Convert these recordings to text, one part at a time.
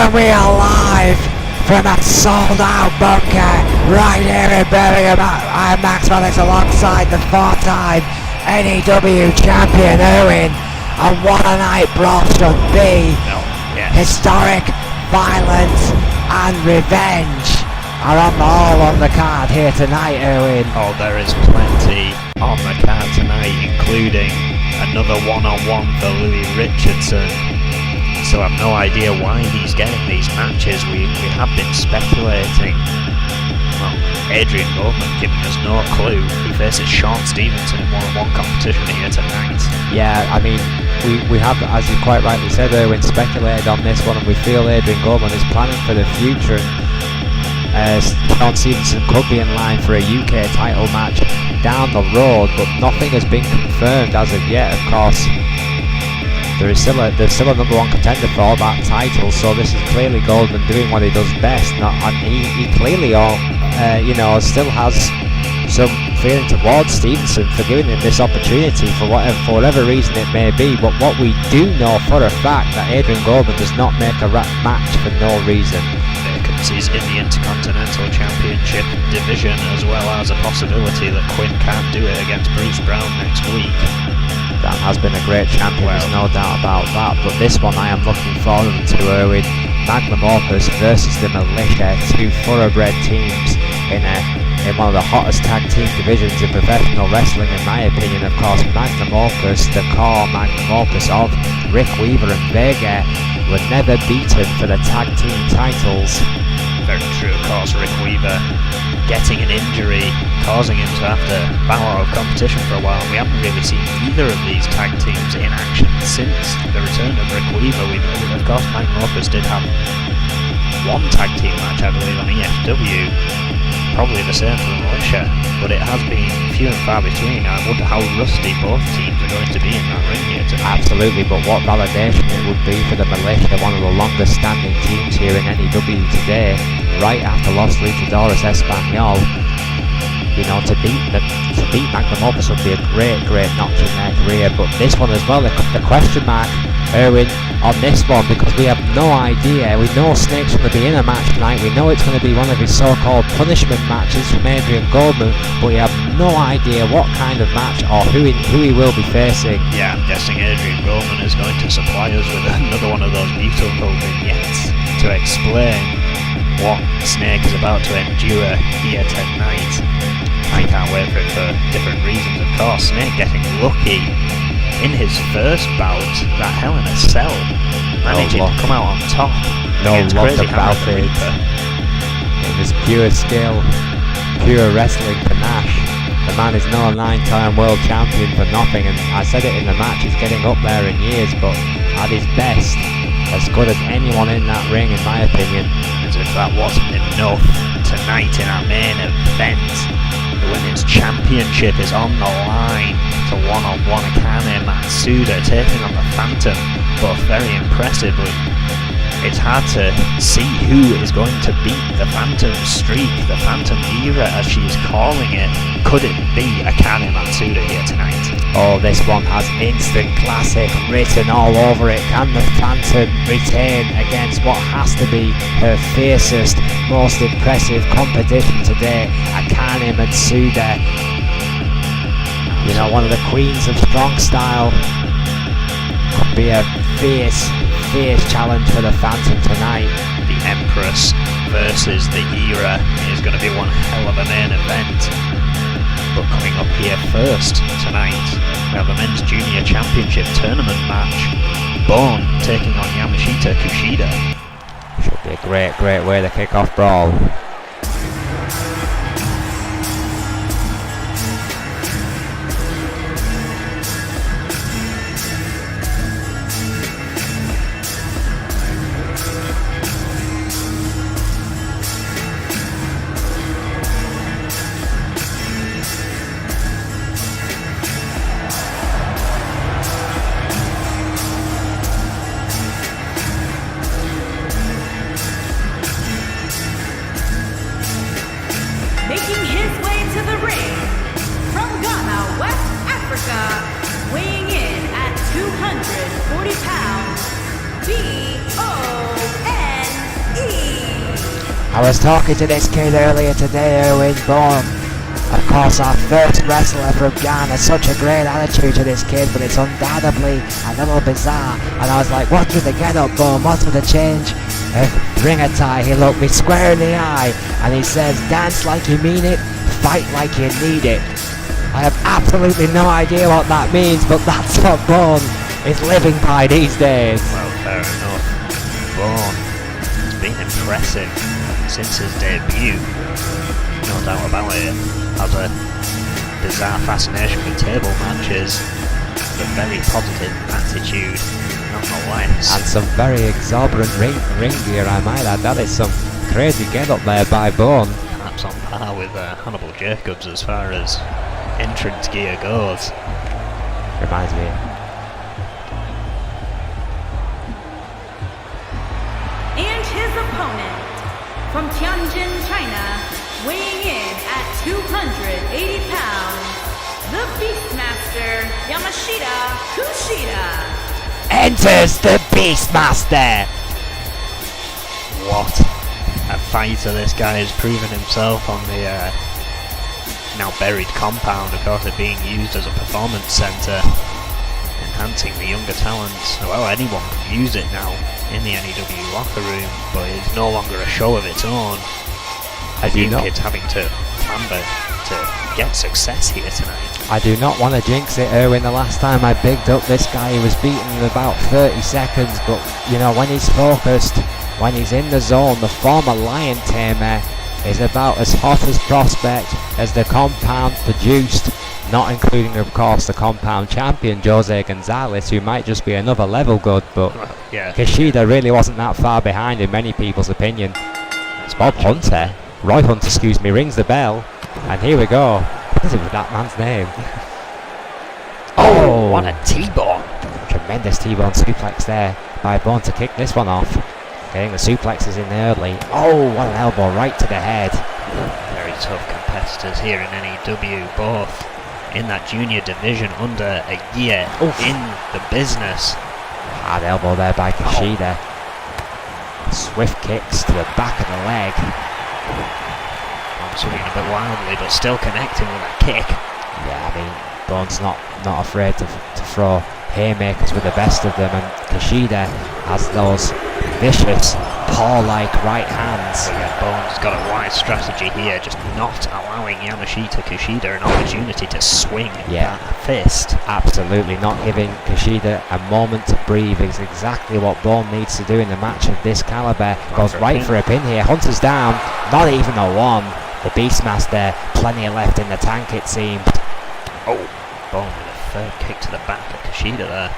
And we are live from a sold-out bunker right here in Birmingham. I'm Max Alex alongside the four-time N.E.W. champion Owen. And what a night Brawl should be. Historic, violence and revenge are all on the card here tonight, Owen. Oh, there is plenty on the card tonight, including another one-on-one for Louis Richardson. So I have no idea why he's getting these matches. We have been speculating. Well, Adrian Goldman giving us no clue. He faces Sean Stevenson in one-on-one competition here tonight. Yeah, I mean, we have, as you quite rightly said, Erwin, speculated on this one, and we feel Adrian Goldman is planning for the future. Sean Stevenson could be in line for a UK title match down the road, but nothing has been confirmed as of yet. Of course, there's still a number one contender for that title, so this is clearly Goldman doing what he does best. And he clearly, still has some feeling towards Stevenson for giving him this opportunity for whatever reason it may be. But what we do know for a fact that Adrian Goldman does not make a match for no reason. Vacancies in the Intercontinental Championship division, as well as a possibility that Quinn can't do it against Bruce Brown next week. Dan has been a great champion, there's no doubt about that, but this one I am looking forward to, Erwin. Magnum Opus versus the Militia, two thoroughbred teams in one of the hottest tag team divisions in professional wrestling, in my opinion. Of course, Magnum Opus, the core Magnum Opus of Rick Weaver and Vega, were never beaten for the tag team titles. Very true, of course. Rick Weaver getting an injury, causing him to have to bow out of competition for a while. We haven't really seen either of these tag teams in action since the return of Rick Weaver. Of course, Magnum Opus did have one tag team match, I believe, on N.E.W. Probably the same for the Militia, but it has been few and far between. I wonder how rusty both teams are going to be in that ring here tonight. Absolutely, but what validation it would be for the Militia, one of the longest standing teams here in N.E.W. today, right after Los Luchadores Espanol. You know, to beat Magnum Opus would be a great notch in their career. But this one as well, the question mark, Erwin, on this one, because we have no idea. We know Snake's going to be in a match tonight. We know it's going to be one of his so-called punishment matches from Adrian Goldman, but we have no idea what kind of match or who he will be facing. Yeah, I'm guessing Adrian Goldman is going to supply us with another one of those beautiful vignettes to explain what Snake is about to endure here tonight. I can't wait for it for different reasons, of course. Snake getting lucky in his first bout, that Hell in a Cell, managing to come out on top. No luck about it. It was pure skill, pure wrestling panache. The man is no 9-time world champion for nothing, and I said it in the match, he's getting up there in years, but at his best, as good as anyone in that ring, in my opinion. As if that wasn't enough, tonight in our main event, the Women's Championship is on the line to one-on-one Akane Matsuda taking on the Phantom. Both very impressively. It's hard to see who is going to beat the Phantom streak, the Phantom era as she's calling it. Could it be Akane Matsuda here tonight? Oh, this one has instant classic written all over it. Can the Phantom retain against what has to be her fiercest, most impressive competition today, Akane Matsuda? You know, one of the queens of strong style. Could be a fierce challenge for the Phantom tonight. The Empress versus the Era is going to be one hell of a main event. But coming up here first tonight, we have a Men's Junior Championship Tournament match. Bone taking on Yamashita Kushida. Should be a great way to kick off Brawl. Weighing in at 240 pounds, B-O-N I was talking to this kid earlier today, Owen Bourne. Of course, our first wrestler from Ghana. Such a great attitude to this kid, but it's undoubtedly a little bizarre. And I was like, what's with the get-up, Bourne? What's with the change of ring attire? He looked me square in the eye, and he says, dance like you mean it, fight like you need it. I have absolutely no idea what that means, but that's what Bourne is living by these days. Well, fair enough. Brawl has been impressive since his debut. No doubt about it. Has a bizarre fascination with table matches. A very positive attitude, nonetheless. And some very exorbitant ring gear, I might add. That is some crazy get up there by Bourne. Perhaps on par with Hannibal Jacobs as far as entrance gear goes. Reminds me. And his opponent from Tianjin, China, weighing in at 280 pounds, the Beastmaster Yamashita Kushida. Enters the Beastmaster. What a fighter this guy has proven himself on the now buried compound. Of course, it being used as a performance centre, enhancing the younger talents. Well, anyone can use it now in the N.E.W. locker room, but it's no longer a show of its own. I do not. Kids having to clamber to get success here tonight. I do not want to jinx it, Erwin. The last time I bigged up this guy, he was beaten in about 30 seconds, but you know, when he's focused, when he's in the zone, the former Lion Tamer is about as hot as prospect as the compound produced, not including, of course, the compound champion Jose Gonzalez, who might just be another level good, but Well, yeah. Kushida really wasn't that far behind in many people's opinion. It's Bob Hunter, Roy Hunter, excuse me, rings the bell, and here we go. What is it with that man's name? Oh, what a T-bone! Tremendous T-bone suplex there by Bourne to kick this one off. Getting the suplexes in early. Oh, what an elbow right to the head. Very tough competitors here in N.E.W. both in that junior division under a year in the business. Hard elbow there by Kushida. Swift kicks to the back of the leg. I'm swinging a bit wildly, but still connecting with that kick. Yeah, I mean, Bourne's not afraid to throw haymakers with the best of them, and Kushida has those vicious paw-like right hands. But yeah, Bourne's got a wise strategy here, just not allowing Yamashita Kushida an opportunity to swing that fist. Absolutely, not giving Kushida a moment to breathe is exactly what Bourne needs to do in a match of this caliber. Goes right for a pin here, Hunter's down, not even a one. The Beastmaster, plenty left in the tank it seems. Oh, Bourne with a third kick to the back of Kushida there.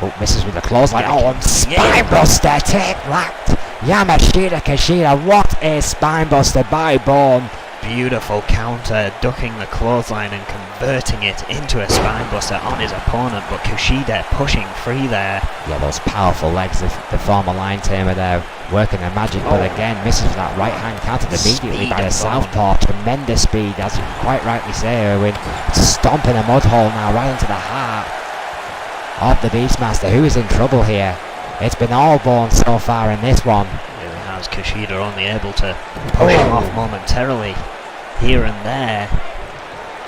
Oh, misses with the clothesline. Oh, and Spinebuster, take that. Yamashita Kushida, what a spinebuster by Bourne. Beautiful counter, ducking the clothesline and converting it into a spinebuster on his opponent, but Kushida pushing free there. Yeah, those powerful legs of the former Lion Tamer there, working their magic, but again misses with that right hand countered immediately by the southpaw. Tremendous speed, as you quite rightly say, Erwin. Stomping a mud hole now right into the heart of the Beastmaster, who is in trouble here. It's been all Bourne so far in this one. It really has. Kushida only able to push him off momentarily here and there.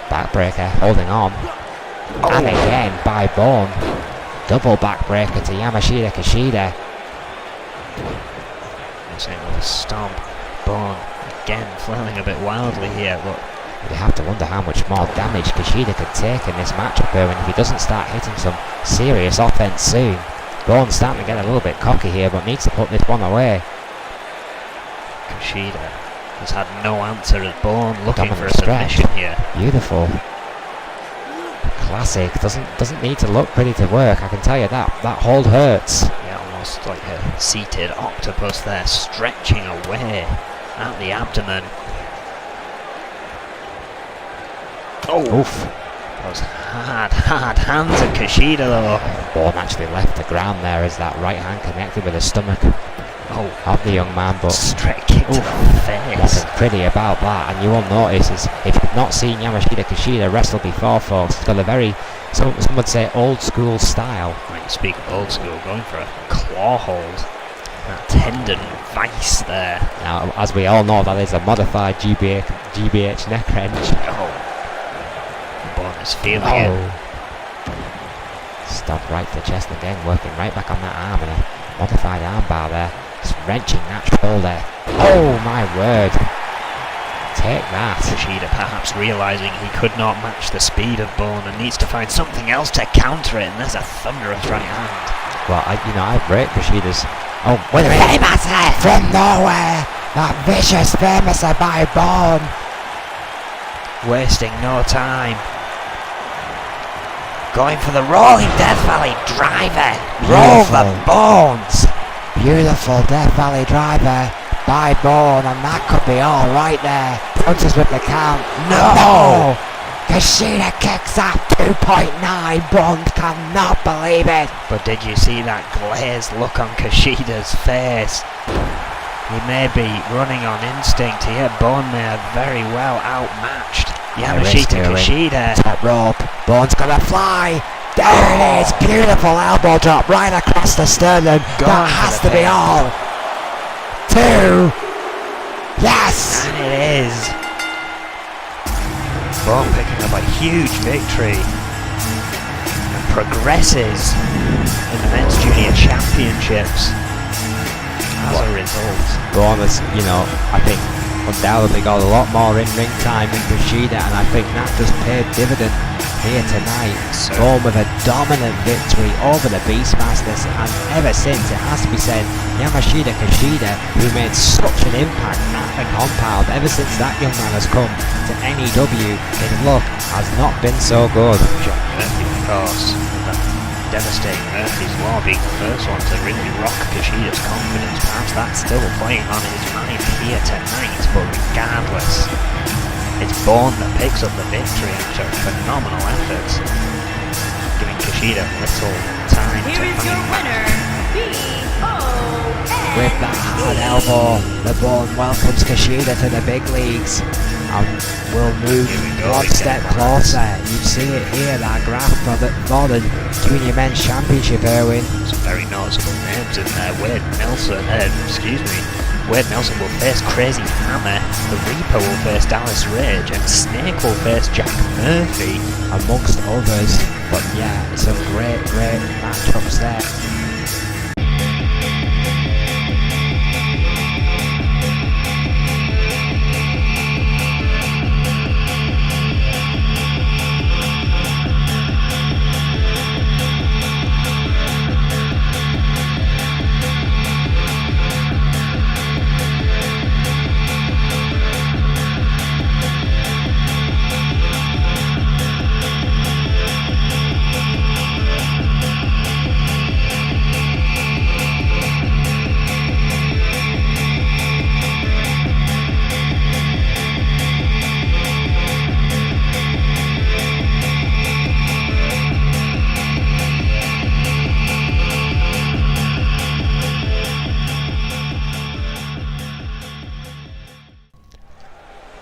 Backbreaker holding on. And again by Bourne. Double backbreaker to Yamashita Kushida. Missing with a stomp. Bourne again flailing a bit wildly here, but you have to wonder how much more damage Kushida could take in this matchup here, and if he doesn't start hitting some serious offense soon. Bourne's starting to get a little bit cocky here, but needs to put this one away. Kushida has had no answer as Bourne looking for a stretch. submission here. Beautiful. Classic. Doesn't need to look pretty to work, I can tell you that. That hold hurts. Yeah, almost like a seated octopus there, stretching away at the abdomen. Oh, oof. Those hard hands of Kushida though. Bourne actually left the ground there as that right hand connected with the stomach of the young man, but straight kick to the face. Nothing pretty about that, and you will notice is if you've not seen Yamashita Kushida wrestle before, folks, he's got a very, some would say, old school style. When you speak of old school, going for a claw hold. That tendon vice there. Now, as we all know, that is a modified GBH neck wrench. Oh. Bourne is feeling it. Stop right to chest again, working right back on that arm, and a modified armbar there. Just wrenching that shoulder. Oh my word. Take that. Kushida perhaps realising he could not match the speed of Bourne and needs to find something else to counter it, and there's a thunderous right hand. Well, I rate Kushida's. Oh, wait a minute. Famous from nowhere. That vicious famous by Bourne. Wasting no time. Going for the rolling Death Valley driver. Roll the bones. Beautiful Death Valley driver by Bourne, and that could be all right there. Punches with the count. No! Kushida kicks out 2.9. Bourne cannot believe it. But did you see that glazed look on Kushida's face? He may be running on instinct here. Bourne may have very well outmatched Yamashita Kushida. Top rope. Bourne's gonna fly. There it is. Beautiful elbow drop right across the sternum. That has to be all. 2. Yes. And it is. Bourne picking up a huge victory and progresses in the men's junior championships as a result. Bourne has, I think undoubtedly got a lot more in-ring time than Kushida, and I think that just paid dividend here tonight. Bourne with a dominant victory over the Beastmasters, and ever since, it has to be said, Yamashita Kushida, who made such an impact at the compound, ever since that young man has come to N.E.W, his luck has not been so good. John Murphy, of course, that devastating Murphy's Law being the first one to really rock Kushida's confidence. Perhaps that's still playing on his mind here tonight, but regardless, it's Bourne that picks up the victory after phenomenal efforts, giving Kushida little time Here to is your find winner, B.O.N. With that hard elbow, the Bourne welcomes Kushida to the big leagues and will move one step closer. You see it here, that graph for the Junior Men's Championship, Erwin. some very noticeable names in there. Wade Nelson will face Crazy Hammer, the Reaper will face Dallas Rage, and Snake will face Jack Murphy, amongst others. But yeah, some great matchups there.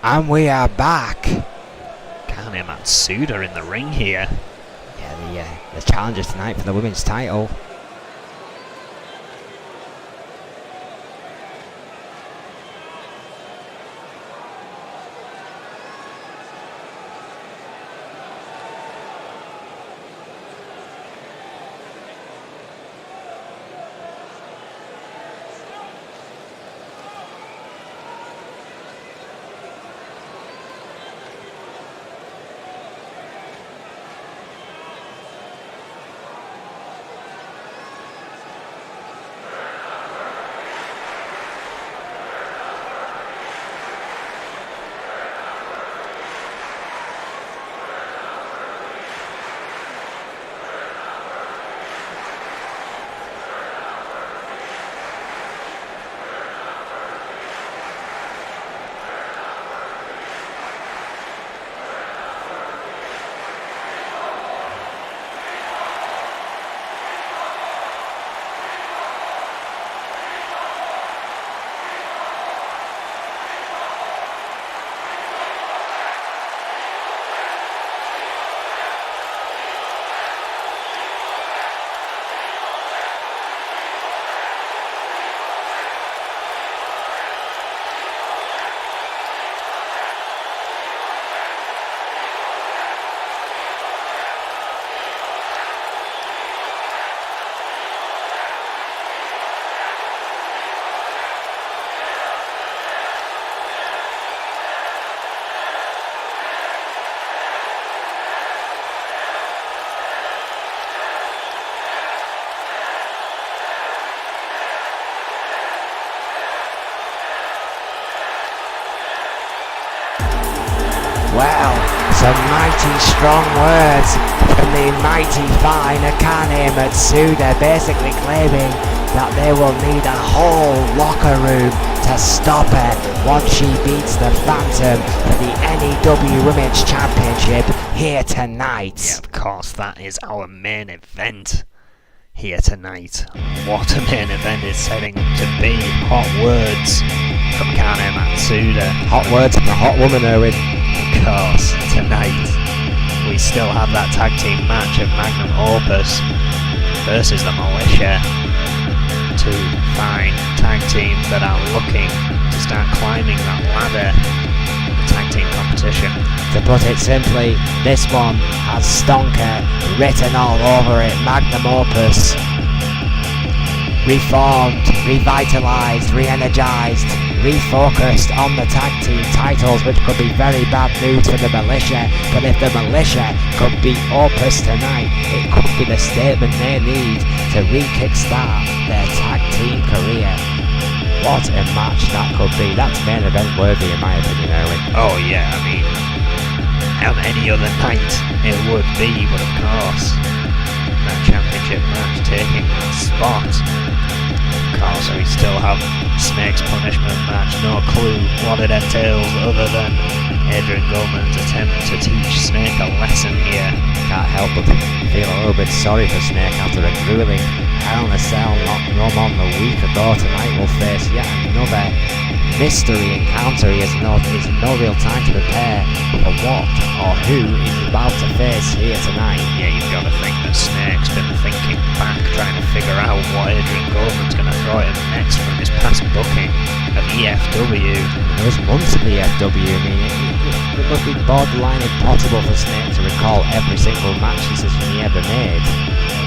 And we are back. Akane Matsuda in the ring here. Yeah, the challengers tonight for the women's title. mighty strong words from the mighty fine Akane Matsuda, basically claiming that they will need a whole locker room to stop her once she beats the Phantom for the N.E.W Women's Championship here tonight. Yeah, of course, that is our main event here tonight. What a main event it's setting to be. Hot words from Akane Matsuda. Hot words from the hot woman, Owen. Of course, tonight we still have that tag team match of Magnum Opus versus the Militia. Two fine tag teams that are looking to start climbing that ladder in the tag team competition. To put it simply, this one has Stonker written all over it. Magnum Opus, reformed, revitalised, re-energised, refocused on the tag team titles, which could be very bad news for the Militia. But if the Militia could beat Opus tonight, it could be the statement they need to re-kickstart their tag team career. What a match that could be. That's main event worthy in my opinion, Owen. Oh yeah, I mean, on any other night it would be, but of course, that championship match taking that spot. Of course, we still have Snake's punishment match, no clue what it entails other than Adrian Goldman's attempt to teach Snake a lesson here. Can't help but feel a little bit sorry for Snake after a grueling Hell in a Cell run on the week ago. Tonight we'll face yet another mystery encounter. He has no real time to prepare for what or who he's about to face here tonight. Yeah, you've got to think that Snake's been thinking back, trying to figure out what Adrian Goldman's going to throw at him next from his past booking of EFW. Those months of EFW, I mean, it must be borderline impossible for Snake to recall every single match decision he ever made.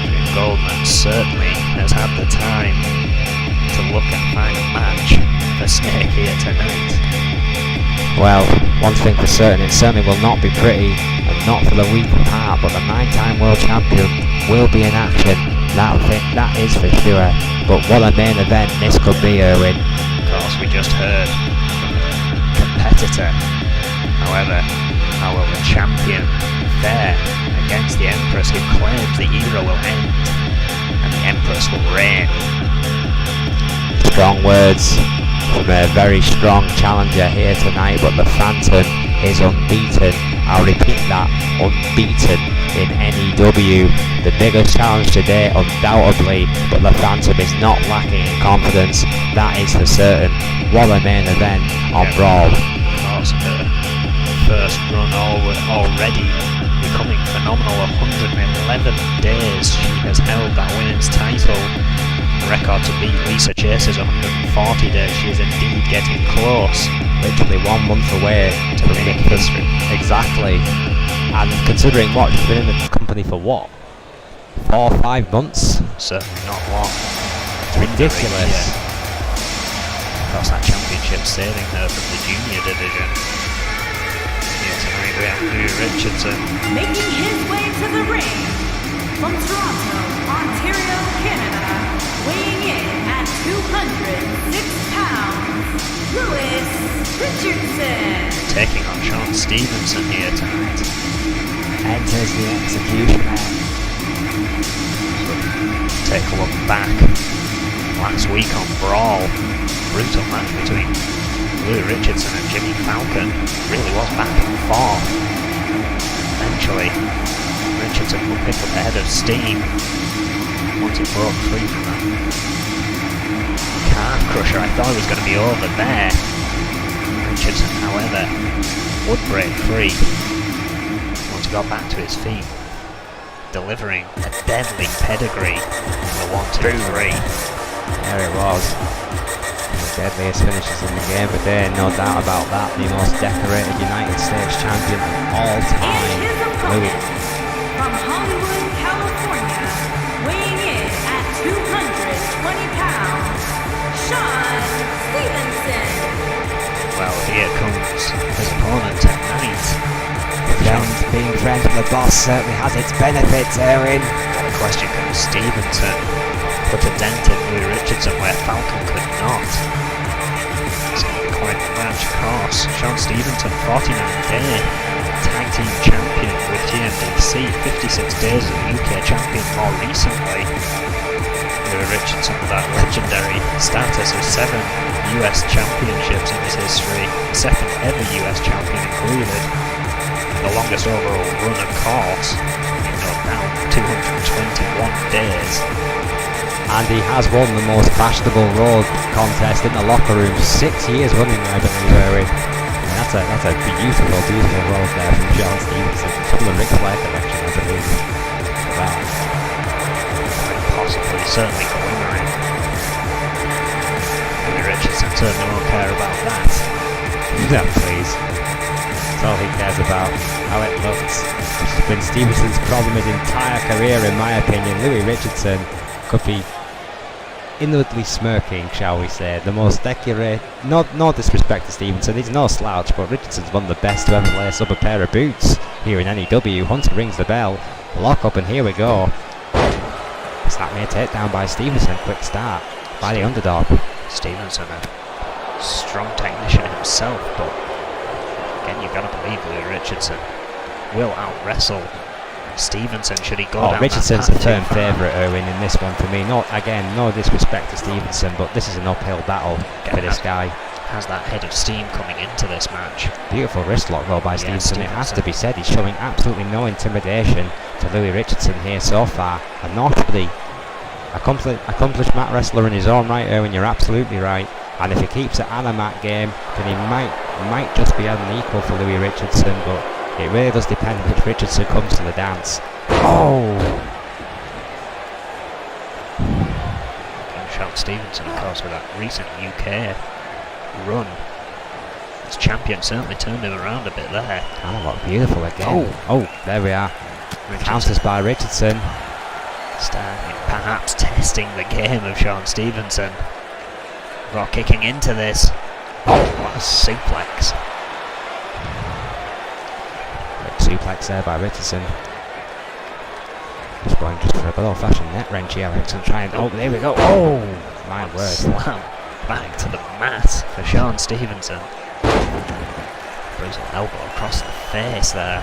Adrian Goldman certainly has had the time to look and find a match for Snake here tonight. Well, one thing for certain, it certainly will not be pretty, and not for the weak of heart, but the 9-time world champion will be in action, that is for sure. But what a main event this could be, Erwin. Of course, we just heard from the competitor. However, how will the champion fare against the Empress, who claims the era will end and the Empress will reign? Strong words from a very strong challenger here tonight, but the Phantom is unbeaten. I'll repeat that, unbeaten in N.E.W. The biggest challenge today, undoubtedly, but the Phantom is not lacking in confidence, that is for certain. What a main event on Brawl. Of course, her first run already becoming phenomenal. 111 days she has held that women's title. Record to beat Lisa Chase's 140 days. She is indeed getting close. Literally 1 month away to make history. Exactly. And considering what, she's been in the company for what? 4 or 5 months? Certainly not long. It's ridiculous. Of course, that championship saving her from the junior division. Here tonight we have Lou Richardson. Making his way to the ring from Toronto, Ontario, Canada, weighing in at 206 pounds, Louis Richardson. Taking on Sean Stevenson here tonight. Enters the executioner. Take a look back. Last week on Brawl, brutal match between Lou Richardson and Jimmy Falcon. Really was back and forth. Eventually, Richardson will pick up a head of steam once it broke free from that calf crusher. I thought it was going to be over there. Richardson, however, would break free once he got back to his feet, delivering a deadly pedigree in the 1-2-3. There it was. The deadliest finishes in the game, but there, no doubt about that. The most decorated United States champion of all time, Louis. From Hollywood, California, weighing in at 220 pounds, Sean Stevenson. Well, here comes his opponent tonight. Being friends with the boss certainly has its benefits, Erwin. Got a question: can Stevenson put a dent in Lou Richardson where Falcon could not? So the in the match, of course. Sean Stevenson, 49-day tag team champion with GMDC, 56 days as UK champion more recently. Louis Richardson with that legendary status of 7 US championships in his history, second ever US champion included, the longest overall run, of course, now 221 days. And he has won the most fashionable road contest in the locker room 6 years running, I believe, Erwin. And that's a beautiful, beautiful road there from Sean Stevenson. From the Ric Flair collection, I believe. Wow. Possibly, certainly glimmering. Louis Richardson certainly won't care about that. No, please. That's all he cares about, how it looks. Which has been Stevenson's problem his entire career, in my opinion. Louis Richardson could be inwardly smirking, shall we say. The most decorated, no disrespect to Stevenson, he's no slouch, but Richardson's one of the best to ever lace up a pair of boots here in N.E.W. Hunter rings the bell, lock up, and here we go. Snapmare takedown by Stevenson, quick start by the underdog. Stevenson, a strong technician himself, but again, you've got to believe Louis Richardson will out-wrestle Stevenson should he go down Richardson's that a firm favourite, Erwin, in this one for me. No disrespect to Stevenson, but this is an uphill battle for this guy. Has that head of steam coming into this match. Beautiful wrist lock though by Stevenson. It has to be said, he's showing absolutely no intimidation to Louis Richardson here so far. A naturally accomplished mat wrestler in his own right, Erwin, you're absolutely right. And if he keeps it at a mat game, then he might just be an equal for Louis Richardson, but it really does depend which Richardson comes to the dance. Oh! Sean Stevenson, of course, with that recent UK run as champion, certainly turned him around a bit there. Analog beautiful again. Oh, there we are. Counters by Richardson. Perhaps testing the game of Sean Stevenson. Rock kicking into this. Oh, what a suplex. Suplex there by Richardson. Just going just for a good old-fashioned net wrench here. Richardson trying. Oh, there we go. Oh, my word. Slam back to the mat for Sean Stevenson. Brutal elbow across the face there.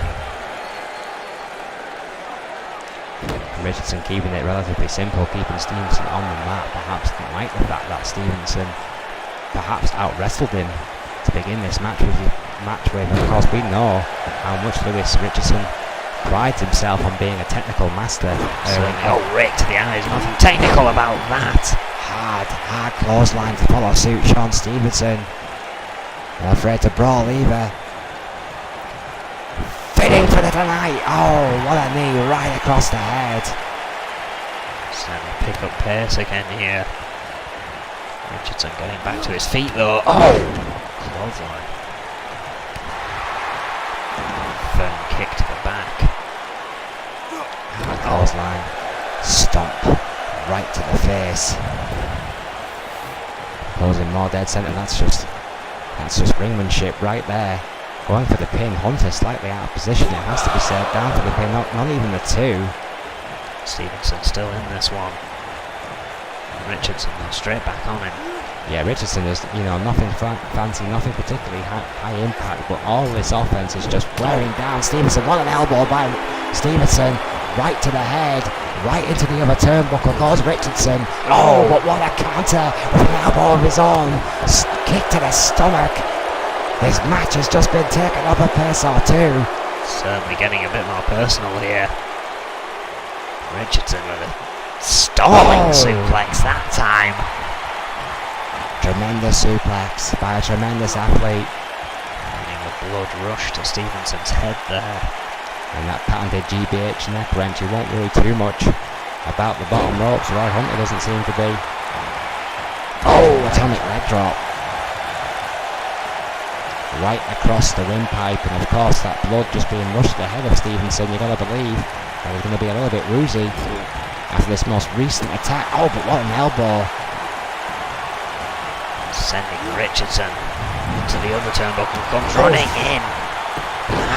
Richardson keeping it relatively simple, keeping Stevenson on the mat. Perhaps didn't like the fact that Stevenson perhaps out-wrestled him to begin this match with. Of course, we know how much Louis Richardson prides himself on being a technical master. Rick to the eyes, nothing technical about that. Hard clothesline to follow suit. Sean Stevenson not afraid to brawl either. Fitting for the tonight. Oh, what a knee right across the head. Starting to pick up pace again here. Richardson getting back to his feet though. Oh, clothesline. Firm kick to the back. And a clothesline. Stomp right to the face. Closing more dead centre. That's just ringmanship right there. Going for the pin. Hunter slightly out of position, it has to be said. Down for the pin, not even the two. Stevenson still in this one. Richardson though straight back on him. Yeah, Richardson is, nothing fancy, nothing particularly high impact, but all this offense is just wearing down Stevenson. What an elbow by Stevenson, right to the head, right into the other turnbuckle. Goes Richardson. Oh, but what a counter with an elbow of his own. Kick to the stomach. This match has just been taken up a pace or two. Certainly getting a bit more personal here. Richardson with a stalling suplex that time. Tremendous suplex by a tremendous athlete. Getting a blood rush to Stevenson's head there. And that patented GBH neck wrench, you won't worry too much about the bottom ropes. Roy Hunter doesn't seem to be. Oh, atomic leg drop. Right across the windpipe, and of course that blood just being rushed to the head of Stevenson. You gotta believe that he's gonna be a little bit woozy after this most recent attack. Oh, but what an elbow! Sending Richardson to the other turnbuckle, comes running in.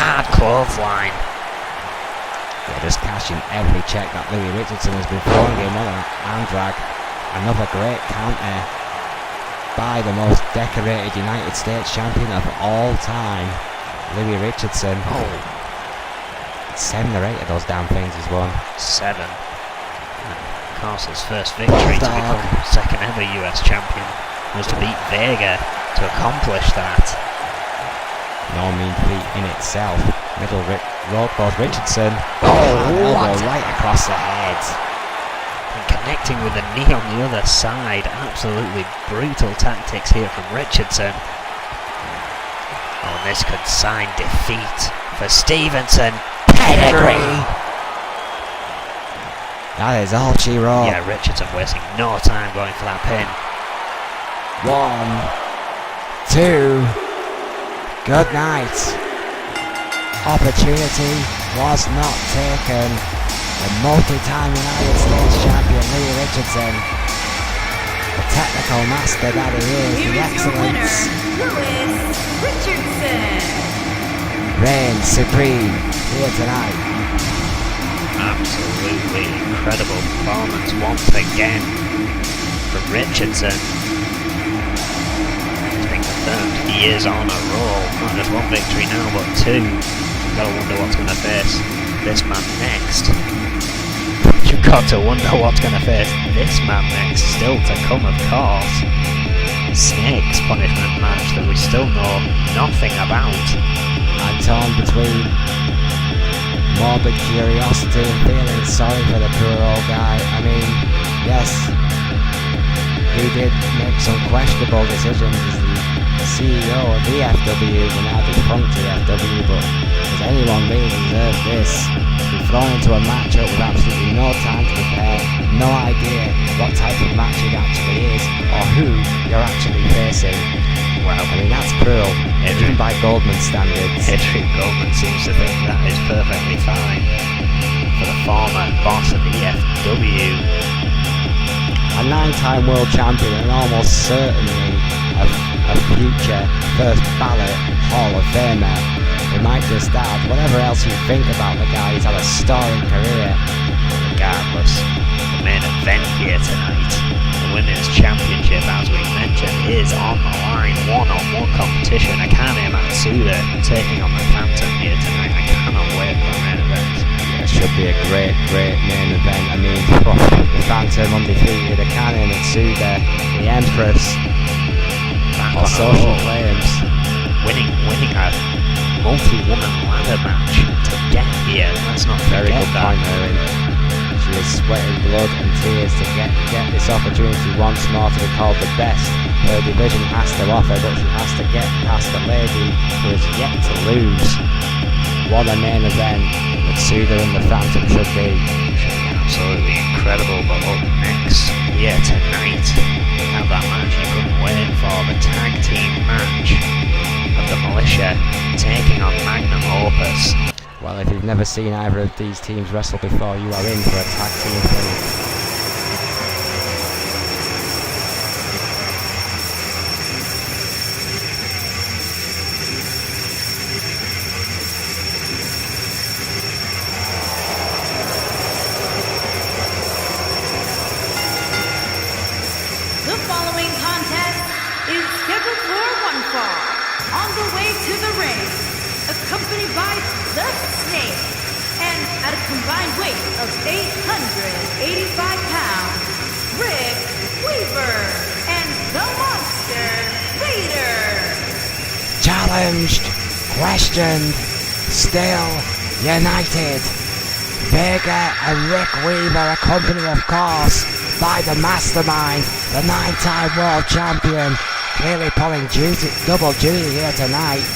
Hard clothesline. Yeah, just cashing every check that Louis Richardson has been throwing him on an arm drag. Another great counter by the most decorated United States champion of all time, Louis Richardson. Oh. 7 or 8 of those damn things he's won. 7. Of course, his first victory to become second ever US champion was to beat Vega to accomplish that. No mean feat in itself. Middle rope goes Richardson. What? Elbow right across the head. And connecting with a knee on the other side. Absolutely brutal tactics here from Richardson. Oh, and this could sign defeat for Stevenson. Pedigree! That is all she wrote. Yeah, Richardson wasting no time going for that pin. 1, 2. Good night. Opportunity was not taken. The multi-time United States champion Louis Richardson, the technical master that he is, Here the is your winner, excellence, Louis Richardson. reigns supreme here tonight. Absolutely incredible performance once again from Richardson. It's been confirmed he is on a roll. Not just 1 victory now, but 2. You've got to wonder what's going to face this man next. You've got to wonder what's going to face this man next. Still to come, of course. Snake's punishment match that we still know nothing about. I'm torn between morbid curiosity and feeling sorry for the poor old guy. I mean, yes, he did make some questionable decisions as the CEO of EFW, the now defunct EFW, but does anyone really deserve this? Be thrown into a matchup with absolutely no time to prepare, no idea what type of match it actually is, or who you're actually facing. Well, I mean, that's cruel, even by Goldman standards. Adrian Goldman seems to think that is perfectly fine for the former boss of EFW. A 9-time world champion and almost certainly a future first ballot Hall of Famer. We might just add, whatever else you think about the guy, he's had a storied career. Regardless, the main event here tonight, the Women's Championship, as we mentioned, is on the line. One-on-one competition. Akane Matsuda taking on the Phantom here tonight. I cannot wait for the main event. Yeah, it should be a great main event. I mean, the Phantom undefeated, Akane Matsuda, the Empress, Back of on a social roll. claims. Winning a multi-woman ladder match to get here. Let's not Very forget good that. point, Erin. She is sweating blood and tears to get this opportunity once more to be called the best her division has to offer, but she has to get past a lady who is yet to lose. What a main event Matsuda and the Phantom should be. Absolutely incredible. But up next here tonight, we have that match you couldn't wait for, the tag team match of the Militia taking on Magnum Opus. Well, if you've never seen either of these teams wrestle before, you are in for a tag team finish. The following contest is scheduled for one fall. On the way to the ring, accompanied by The Snake, and at a combined weight of 885 pounds, Rick Weaver and the Monster Vader. Challenged, questioned, still united. Vega and Rick Weaver, accompanied of course by the mastermind, the 9-time world champion, clearly pulling double duty here tonight.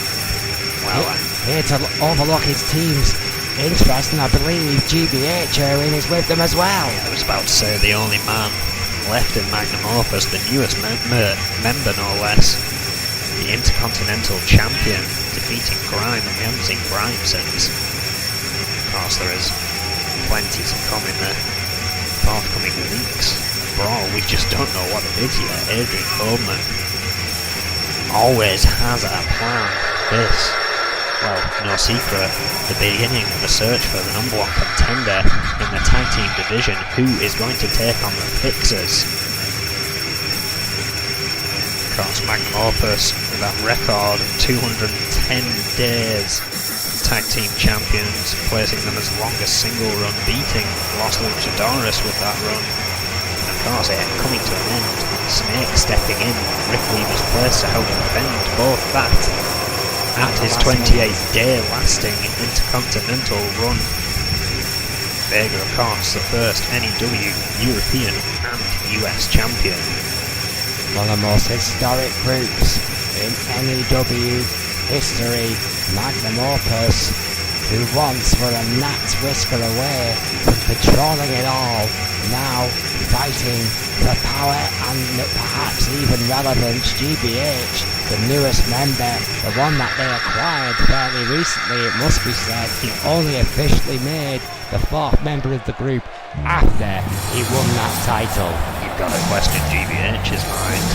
Well, Here to overlook his team's interest, and I believe GBH Owen is with them as well. I was about to say the only man left in Magnum Opus, the newest member no less, the Intercontinental Champion, defeating Grime, and we haven't seen Grime since. Of course, there is plenty to come in the forthcoming weeks. Brawl, we just don't know what it is yet. Adrian Goldman always has a plan. This, well, no secret, the beginning of a search for the number 1 contender in the tag team division. Who is going to take on the Fixers? course, Magnum Opus with that record of 210 days as tag team champions, placing them as longest single run, beating Los Luchadores with that run. And of course, it coming to an end, Snake stepping in Rick Weaver's place to help defend both that and his 28-day lasting Intercontinental run. Vega, of course, the first N.E.W. European and US champion. One of the most historic groups in N.E.W. history, Magnum Opus, who once were a gnat's whisker away from patrolling it all, now fighting for power and perhaps even relevance. GBH, the newest member, the one that they acquired fairly recently, it must be said, he only officially made the fourth member of the group after he won that title. You've got to question GBH's mind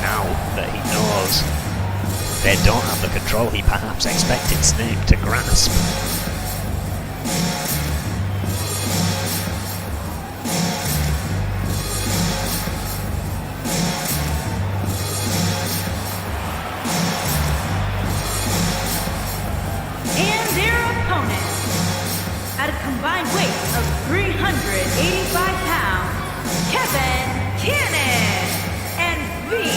now that he knows they don't have the control he perhaps expected Snake to grasp. And their opponent, at a combined weight of 385 pounds, Kevin Cannon and the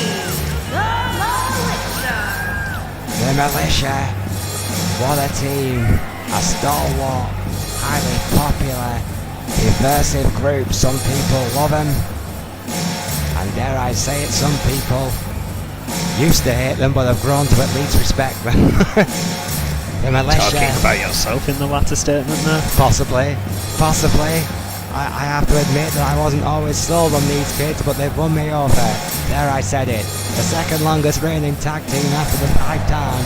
Militia. The Militia, what a team, a stalwart, highly popular, divisive group. Some people love them, and dare I say it, some people used to hate them but have grown to at least respect them. The Militia. Talking about yourself in the latter statement there? Possibly. I have to admit that I wasn't always sold on these kids, but they've won me over. There, I said it. The second longest reigning tag team after the 5-time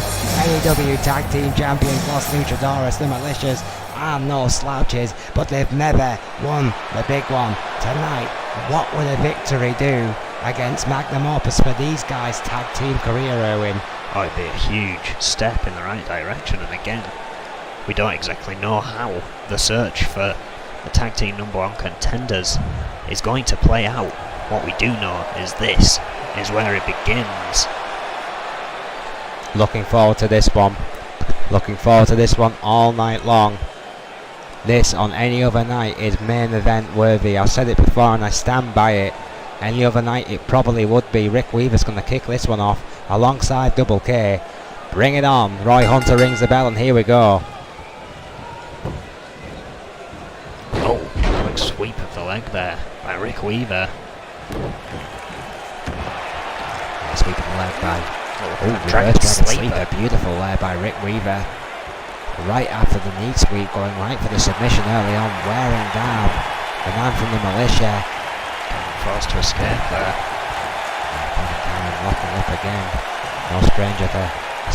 N.E.W. Tag Team Champions Los Luchadores, the Militias, are no slouches, but they've never won the big one. Tonight, what would a victory do against Magnum Opus for these guys' tag team career, Owen? Oh, it'd be a huge step in the right direction, and again, we don't exactly know how the search for the tag team number one contenders is going to play out. What we do know is this is where it begins. Looking forward to this one. Looking forward to this one all night long. This on any other night is main event worthy. I've said it before and I stand by it. Any other night it probably would be. Rick Weaver's going to kick this one off alongside Double K. Bring it on. Roy Hunter rings the bell and here we go. Oh, quick sweep of the leg there by Rick Weaver. Sweep of the leg by Reverse Dragon sleeper. Sleeper. Beautiful there by Rick Weaver. Right after the knee sweep, going right for the submission early on, wearing down the man from the Militia. Forced to escape there. Kevin Cannon locking up again. No stranger to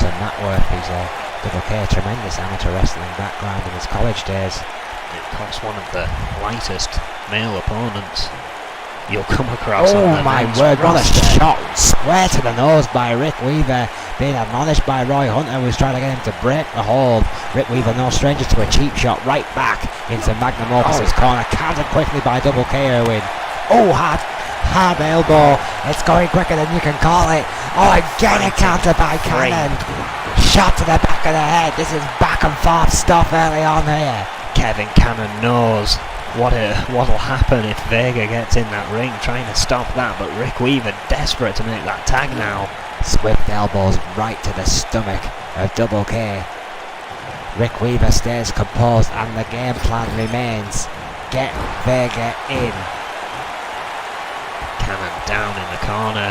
N.E.W. He's a Double K, tremendous amateur wrestling background in his college days. Of course, one of the lightest male opponents you'll come across. Oh on the my men's word, what a roster. shot! Square to the nose by Rick Weaver, being admonished by Roy Hunter, who's trying to get him to break the hold. Rick Weaver, no stranger to a cheap shot, right back into Magnum Opus's corner, countered quickly by Double K, Irwin. Oh, hard elbow, it's going quicker than you can call it. Oh, again a counter by Cannon. Shot to the back of the head. This is back and forth stuff early on here. Kevin Cannon knows what'll happen if Vega gets in that ring, trying to stop that, but Rick Weaver desperate to make that tag now. Swift elbows right to the stomach of Double K. Rick Weaver stays composed and the game plan remains. Get Vega in. Cannon down in the corner.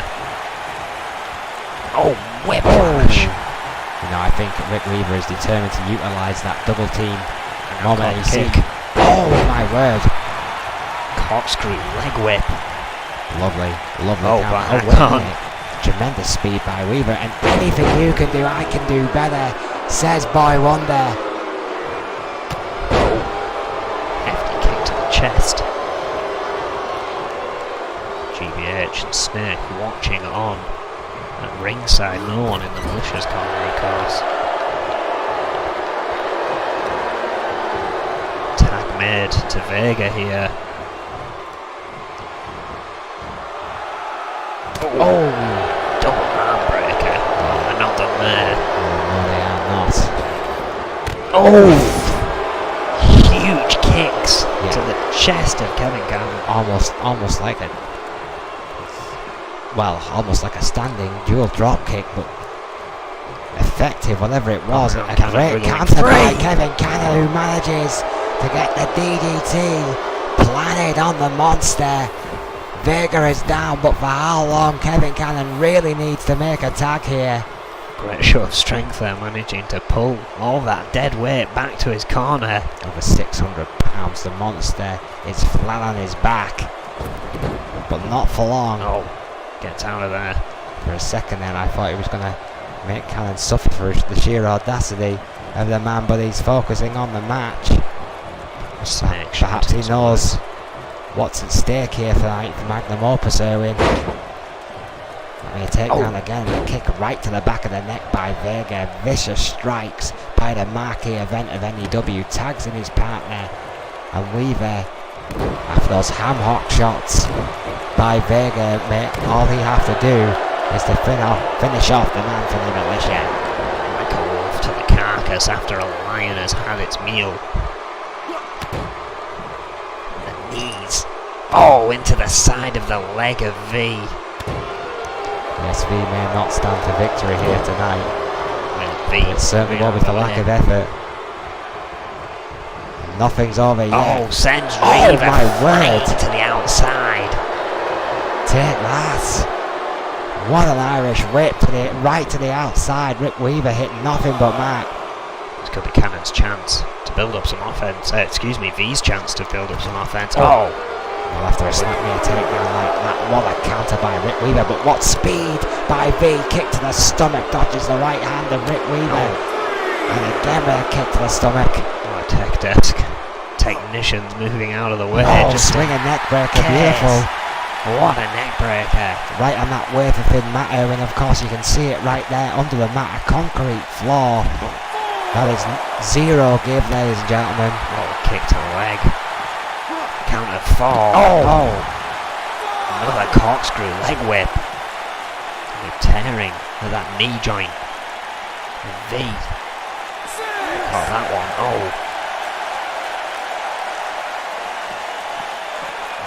Oh, whiplash! You know, I think Rick Weaver is determined to utilise that double team moment. Kick. Oh my word! Corkscrew leg whip. Lovely. Oh, count. but Wait a minute. Tremendous speed by Weaver, and anything you can do, I can do better, says Boy Wonder. Hefty kick to the chest. GBH and Snake watching on at ringside. No one in the Militia's corner, of course. Tag made to Vega here. Oh! Double there. No, they are not. Oh! Huge kicks to the chest of Kevin Cannon. Almost like almost like a standing dual drop kick, but effective, whatever it was. A great counter by Kevin Cannon, who manages to get the DDT planted on the monster. Vega is down, but for how long? Kevin Cannon really needs to make a tag here. Great show of strength there, managing to pull all that dead weight back to his corner. Over 600 pounds, the monster is flat on his back, but not for long. Oh, gets out of there. For a second then I thought he was going to make Cannon suffer for the sheer audacity of the man, but he's focusing on the match. Perhaps he knows what's at stake here tonight for Magnum Opus, Erwin. A takedown again, a kick right to the back of the neck by Vega. Vicious strikes by the marquee event of N.E.W. Tags in his partner. And Weaver, after those ham hock shots by Vega, all he have to do is to finish off the man from the Militia. Like a wolf to the carcass after a lion has had its meal. The knees. Oh, into the side of the leg of V. Yes, V may not stand for victory here tonight. Well, V it certainly will with the lack of effort. Nothing's over yet. Oh, sends Reaver my word! to the outside. Take that! What an Irish whip right to the outside. Rick Weaver hitting nothing but Matt. This could be Cannon's chance to build up some offense. V's chance to build up some offense. Oh! Well, after a snap near takedown like that, what a counter by Rick Weaver, but what speed by V. Kick to the stomach, dodges the right hand of Rick Weaver. And again with a kick to the stomach. Oh, a tech desk. Technicians moving out of the way. Just swing a neck breaker, beautiful. What a neck breaker. Right on that wafer thin mat, and of course you can see it right there under the mat, a concrete floor. That is zero give, ladies and gentlemen. Oh, kick to the leg. Count of 4. Oh! Another corkscrew leg whip. They're tearing at that knee joint. And V. Oh, that one. Oh.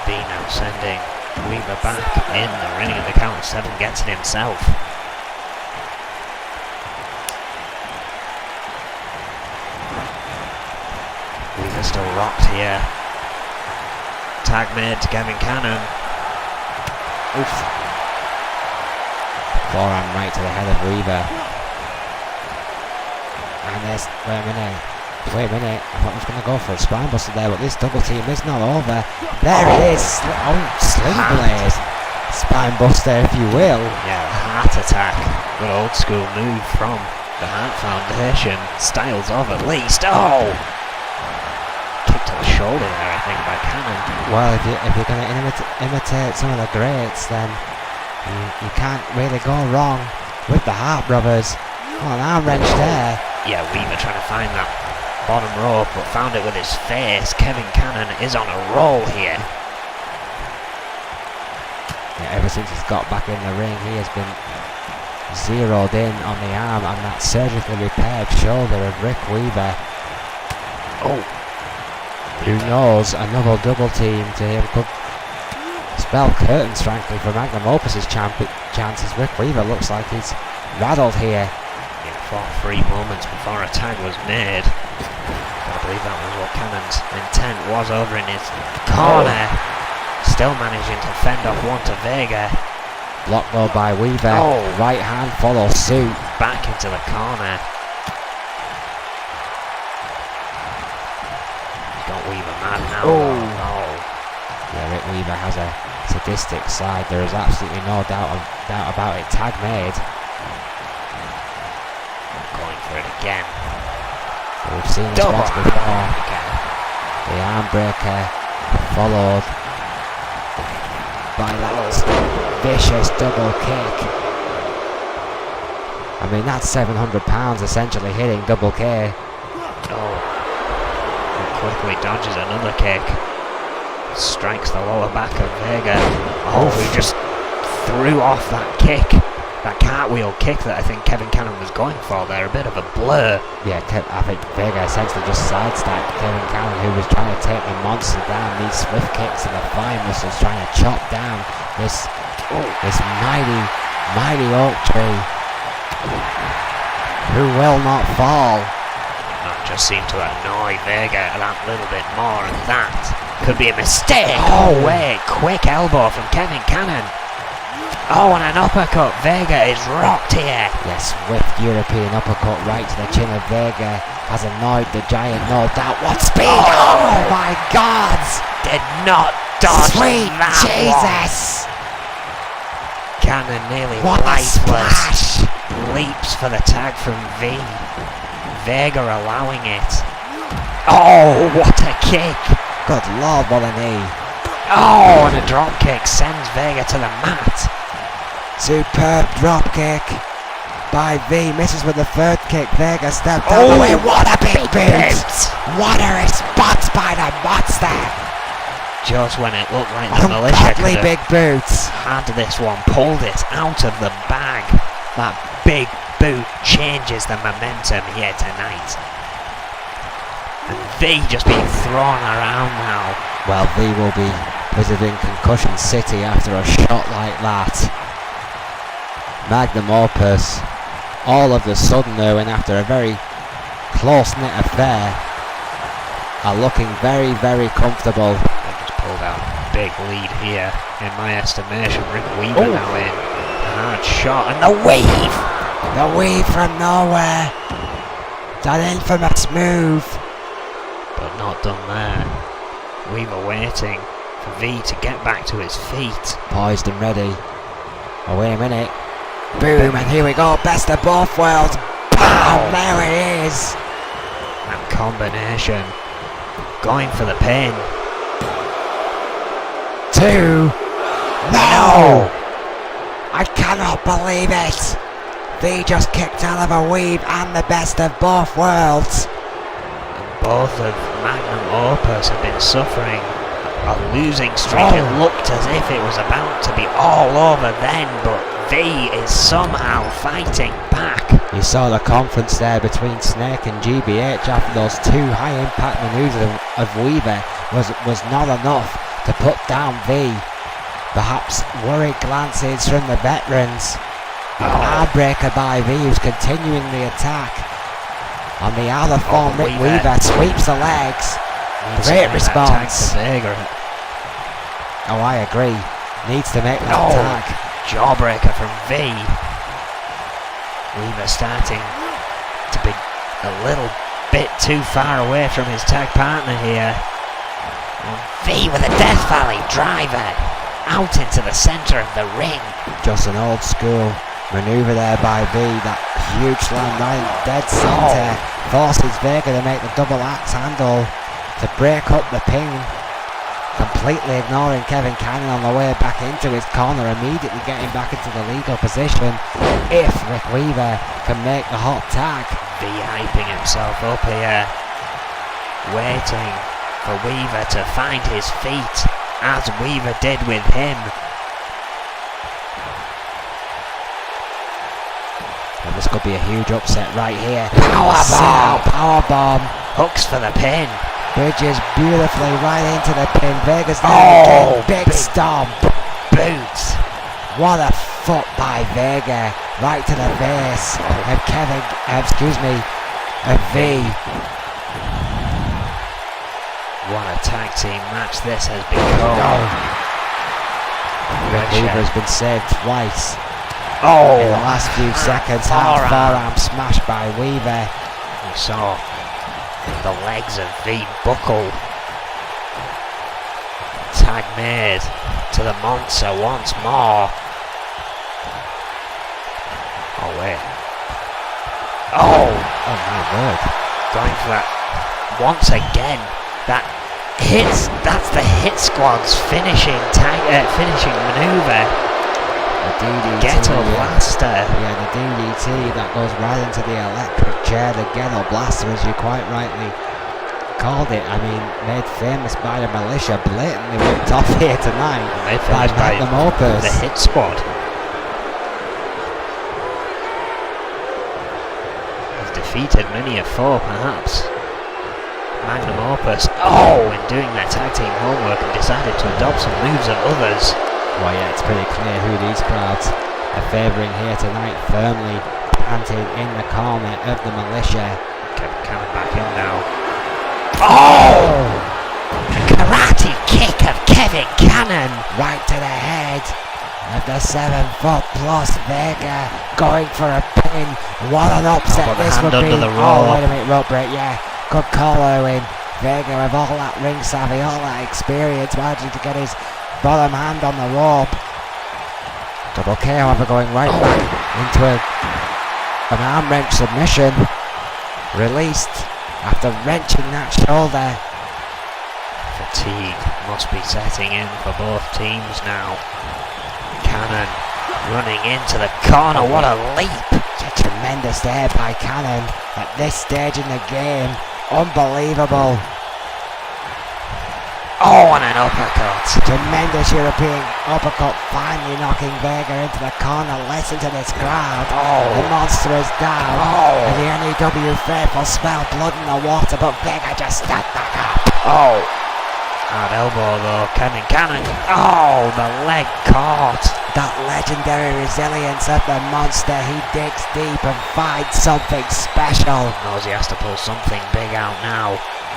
V now sending Weaver back in the ring, and the count of 7 gets it himself. Weaver still rocked here. Tag made to Kevin Cannon. Oof. Forehand right to the head of Weaver. And there's, wait a minute. I thought I was going to go for a spine buster there, but this double team is not over. There it is. Sling blade. Spine buster, if you will. Yeah, heart attack. Good old school move from the Heart Foundation. Styles of at least. Oh! Kick to the shoulder there, I think, by Cannon. Well, if you're going to imitate some of the greats, then you can't really go wrong with the Hart brothers. Oh, an arm wrench there. Yeah, Weaver trying to find that bottom rope, but found it with his face. Kevin Cannon is on a roll here. Yeah, ever since he's got back in the ring, he has been zeroed in on the arm and that surgically repaired shoulder of Rick Weaver. Oh! Who knows, another double team to him could spell curtains, frankly, for Magnum Opus's chances. Rick Weaver looks like he's rattled here. Yeah, fought 3 moments before a tag was made. I believe that was what Cannon's intent was over in his corner. Still managing to fend off one to Vega. Blocked though by Weaver. Oh. Right hand follows suit. Back into the corner. He's got Weaver mad now. Oh. Yeah, Rick Weaver has a sadistic side. There is absolutely no doubt about it. Tag made. Going for it again. We've seen this once before. The arm breaker followed by that vicious double kick. I mean, that's 700 pounds essentially hitting double K. Oh. And quickly dodges another kick. Strikes the lower back of Vega. Oh, he just threw off that kick that cartwheel kick that I think Kevin Cannon was going for there, a bit of a blur. Yeah, I think Vega essentially just sidestepped Kevin Cannon, who was trying to take the monster down. These swift kicks and the flying missiles trying to chop down this mighty oak tree, who will not fall. That just seemed to annoy Vega that little bit more, and that could be a mistake. Oh wait, quick elbow from Kevin Cannon. Oh, and an uppercut. Vega is rocked here. Yes, swift European uppercut right to the chin of Vega has annoyed the giant, no doubt. What speed! Oh my God! Did not dodge Sweet that Jesus! Cannon nearly What a lifeless. splash! Leaps for the tag from V. Vega allowing it. Oh, what a kick! Good Lord, what a knee! Oh, and a drop kick sends Vega to the mat. Superb drop kick by V. Misses with the third kick. Vega stepped out of the way. What a big boot! What a response by the monster! Just when it looked like the Militia could have big boots. had this one, pulled it out of the bag. That big boot changes the momentum here tonight. And V just being thrown around now. Well, V will be visiting Concussion City after a shot like that. Magnum Opus, all of a sudden though, and after a very close-knit affair, are looking very, very comfortable. They just pulled out a big lead here, in my estimation. Rick Weaver now in. Hard shot, and the weave! The weave from nowhere. That infamous move. But not done there. Weaver waiting for V to get back to his feet. Poised and ready. Oh, wait a minute. Boom, and here we go. Best of both worlds. Bam! There it is. That combination. Going for the pin. 2. No! I cannot believe it. V just kicked out of a weave and the best of both worlds. Both of Magnum Opus have been suffering a losing streak. It looked as if it was about to be all over then, but V is somehow fighting back. You saw the conference there between Snake and GBH after those two high-impact manoeuvres of Weaver was not enough to put down V. Perhaps worried glances from the veterans. Arm breaker by V, who's continuing the attack. On the other form, Rick Weaver sweeps the legs. Great response. Oh, I agree. Needs to make that tag. Jawbreaker from V. Weaver starting to be a little bit too far away from his tag partner here. And V with a Death Valley driver out into the centre of the ring. Just an old school manoeuvre there by V. That huge slam right in dead centre. Forces Vega to make the double axe handle to break up the pin. Completely ignoring Kevin Cannon on the way back into his corner, immediately getting back into the legal position if Rick Weaver can make the hot tag. V hyping himself up here, waiting for Weaver to find his feet, as Weaver did with him. And this could be a huge upset right here. Powerbomb. Hooks for the pin. Bridges beautifully right into the pin. Vega's there again. Big stomp. Boots. What a foot by Vega. Right to the face of of V. What a tag team match this has become. Rick Weaver has been saved twice. In the last few seconds, forearm smash by Weaver. We saw the legs of V buckle. Tag made to the monster once more. Oh wait. Oh my word. Going for that once again. That's the Hit Squad's finishing maneuver. The DDT, Ghetto Blaster. Yeah, the DDT that goes right into the electric chair, the Ghetto Blaster, as you quite rightly called it. I mean, made famous by the Militia, blatantly ripped off here tonight Made by famous by Magnum Opus. The Hit Squad. defeated many a foe, perhaps. Magnum Opus, in doing their tag team homework and decided to adopt some moves of others. Well, yeah, it's pretty clear who these crowds are favouring here tonight. Firmly planted in the corner of the Militia. Kevin Cannon back in now. A karate kick of Kevin Cannon right to the head of the 7-foot-plus Vega, going for a pin. What an upset this would be. Wait a minute, rope break, yeah. Good call, Owen. Vega with all that ring savvy, all that experience, managing to get his bottom hand on the rope. Double K, however, going right back into an arm wrench submission. Released after wrenching that shoulder. Fatigue must be setting in for both teams now. Cannon running into the corner, what a leap! A tremendous there by Cannon at this stage in the game. Unbelievable. And an uppercut. Tremendous European uppercut, finally knocking Vega into the corner. Listen to this crowd. The monster is down. And the N.E.W. faithful smell blood in the water, but Vega just stepped back up. Hard elbow though, Kevin Cannon. The leg caught. That legendary resilience of the monster. He digs deep and finds something special. Knows he has to pull something big out now.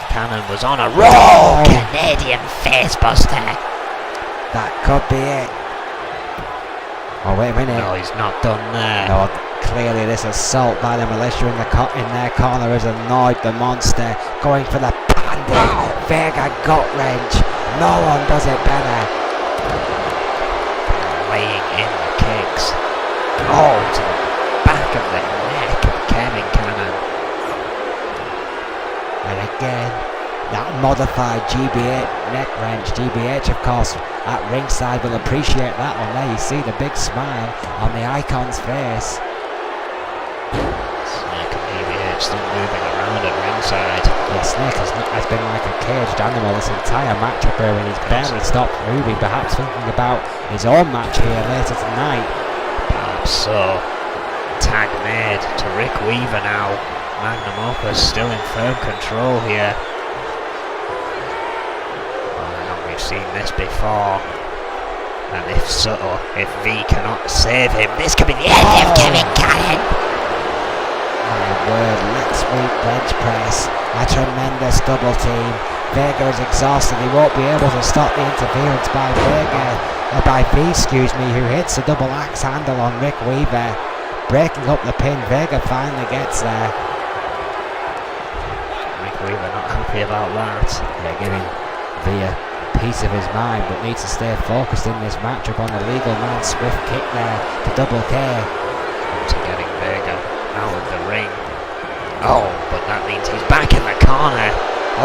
Cannon was on a roll. Canadian facebuster. That could be it. Oh, wait a minute. No, he's not done there. No, clearly this assault by the Militia in their corner has annoyed the monster. Going for the bandit. Vega gut wrench. No one does it better. Laying in the kicks. To the back of the neck of Kevin Cannon. And again, that modified GBH neck wrench. GBH, of course, at ringside will appreciate that one there. You see the big smile on the Icon's face. Snake and GBH still moving around at ringside. Yeah, Snake has been like a caged animal this entire match up here, and he's barely stopped moving, perhaps thinking about his own match here later tonight. Perhaps so. Tag made to Rick Weaver now. Magnum Opus still in firm control here. We've seen this before. And if V cannot save him, this could be the end of Kevin Cannon. My word, leg sweep bench press. A tremendous double team. Vega is exhausted. He won't be able to stop the interference by V, who hits a double axe handle on Rick Weaver. Breaking up the pin. Vega finally gets there. Weaver not happy about that. Yeah, giving V a piece of his mind, but needs to stay focused in this matchup on the legal man. Swift kick there to Double K. To getting Vega out of the ring. But that means he's back in the corner.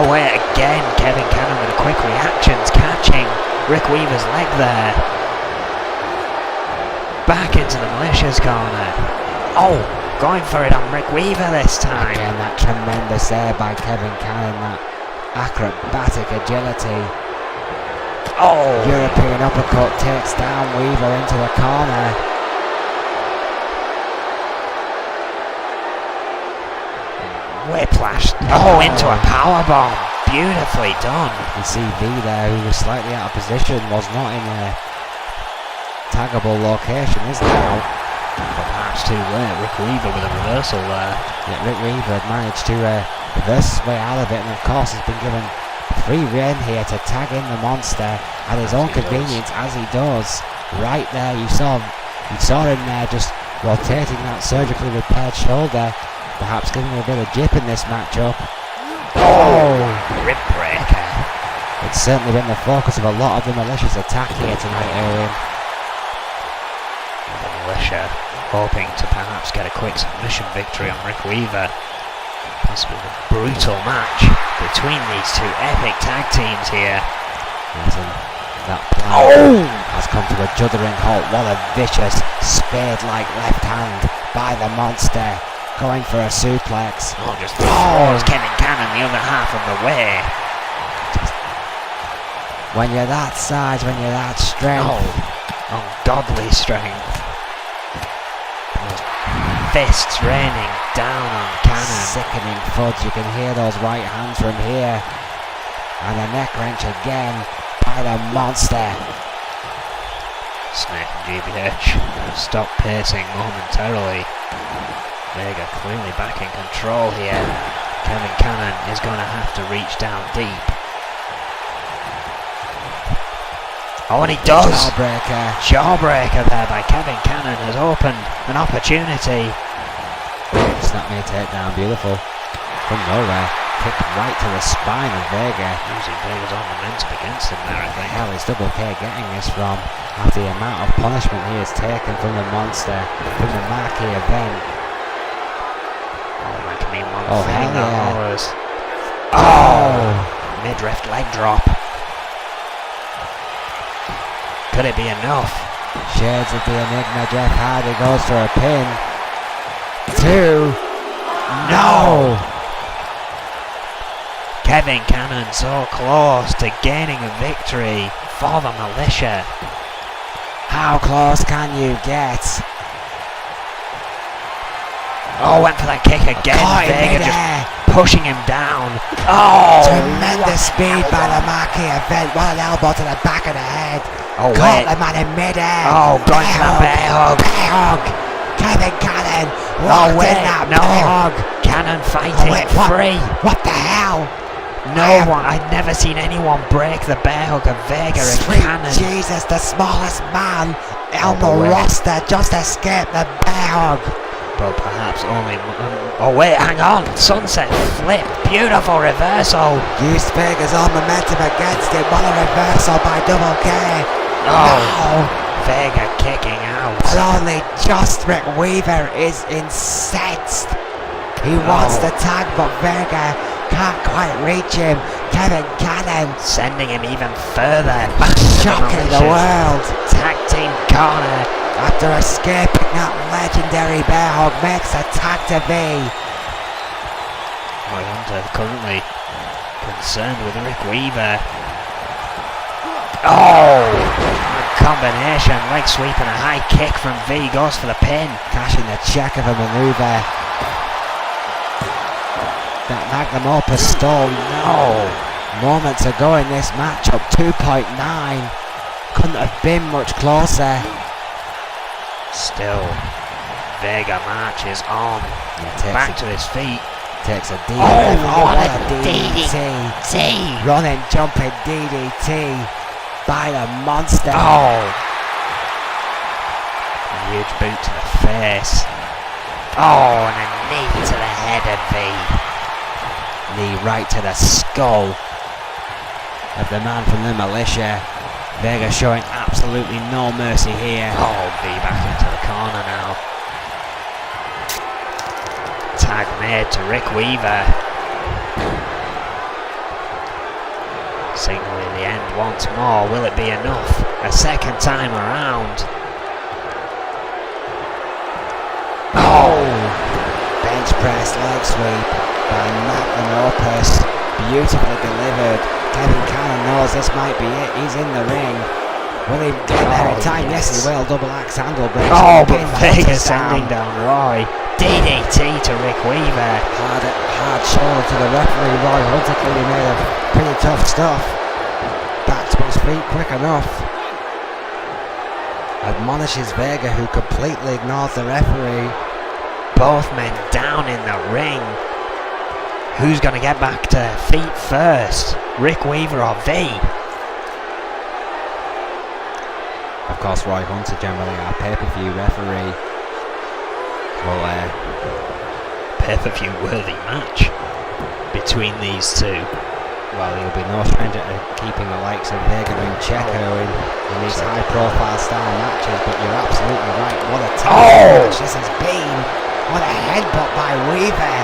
Wait, again, Kevin Cannon with quick reactions, catching Rick Weaver's leg there. Back into the Militia's corner. Going for it on Rick Weaver this time. Again, that tremendous air by Kevin Cannon, that acrobatic agility. European uppercut takes down Weaver into the corner. Whiplash. Into a powerbomb. Beautifully done. You see V there, who was slightly out of position, was not in a taggable location, is now. But perhaps too late. Rick Weaver with a reversal there. Yeah, Rick Weaver had managed to reverse his way out of it, and of course has been given free rein here to tag in the monster at his own convenience, as he does. Right there, you saw him there just rotating that surgically repaired shoulder, perhaps giving him a bit of jip in this matchup. Rib breaker. It's certainly been the focus of a lot of the Militia's attack here tonight, Owen. The Militia hoping to perhaps get a quick submission victory on Rick Weaver. This was a brutal match between these two epic tag teams here. That plan has come to a juddering halt. What a vicious spade-like left hand by the monster, going for a suplex. Just throws Kevin Cannon the other half of the way. When you're that size, when you're that strength. Ungodly strength. fists raining down on Cannon. Sickening fudge, you can hear those right hands from here. And a neck wrench again by the monster. Snake and GBH stop pacing momentarily. Vega clearly back in control here. Kevin Cannon is going to have to reach down deep. Oh, and he does! Jawbreaker there by Kevin Cannon has opened an opportunity. Snap me a takedown, beautiful. From nowhere, kick right to the spine of Vega. Using Vega's own momentum against him there, I think. Hell is Double K getting this from after the amount of punishment he has taken from the monster, from the marquee event. Oh, that can mean one Oh, thing. hell yeah. That was... Oh! Midriff leg drop. Could it be enough? Shades of the Enigma, Jeff Hardy goes for a pin. 2. No! Kevin Cannon so close to gaining a victory for the Militia. How close can you get? Oh, went for that kick again. Caught him Vega just midair. pushing him down. Oh! Tremendous speed by the marquee event. What an elbow to the back of the head. Oh, Caught wait. the man in midair. Oh, going for that bear hug. Bear hug. Kevin Cannon. Oh, Locked wait. in that No. bear hug. Cannon fighting wait, what? free. What the hell? No one. I'd never seen anyone break the bear hug of Vega and Sweet Cannon. Jesus, the smallest man on the wait. roster just escaped the bear hug. But perhaps only... oh, wait, hang on. Sunset flip. Beautiful reversal. Used Vega's own momentum against him. What a reversal by Double K. Oh, No. Vega kicking out. But only just Rick Weaver is incensed. He wants the tag, but Vega can't quite reach him. Kevin Cannon Sending him even further back to shocking the Militia's world. tag team corner. After escaping that legendary bear hug, makes a tag to V. Hunter currently concerned with Rick Weaver. Oh! Combination, leg sweep and a high kick from V, goes for the pin. Cashing the check of a maneuver. That Magnum Opus stole moments ago in this matchup. 2.9. Couldn't have been much closer. Still, Vega marches on. Back to his feet. Takes a deep what a DDT. Running, jumping DDT by the monster. Oh! A huge boot to the face. Oh, and a knee to the head of V. Knee right to the skull of the man from the Militia. Vega showing absolutely no mercy here. Oh, V back into the corner now. Tag made to Rick Weaver. Signaling the end once more. Will it be enough? A second time around. Oh! Bench press leg sweep by Magnum Opus. Beautifully delivered. Kevin Cannon knows this might be it. He's in the ring. Will he get there in time? Yes, he will. Double axe handle breaks. Oh, but Vega sending down Roy. DDT to Rick Weaver. Hard shoulder to the referee. Roy Hunter clearly made of pretty tough stuff. Back to his feet quick enough. Admonishes Vega, who completely ignores the referee. Both men down in the ring. Who's going to get back to feet first? Rick Weaver or V? Of course, Roy Hunter, generally our pay-per-view referee, will Pay-per-view worthy match between these two. well, he'll be no stranger to keeping the likes of Vega and Checo in these high-profile style matches. But you're absolutely right. What a match this has been! What a headbutt by Weaver!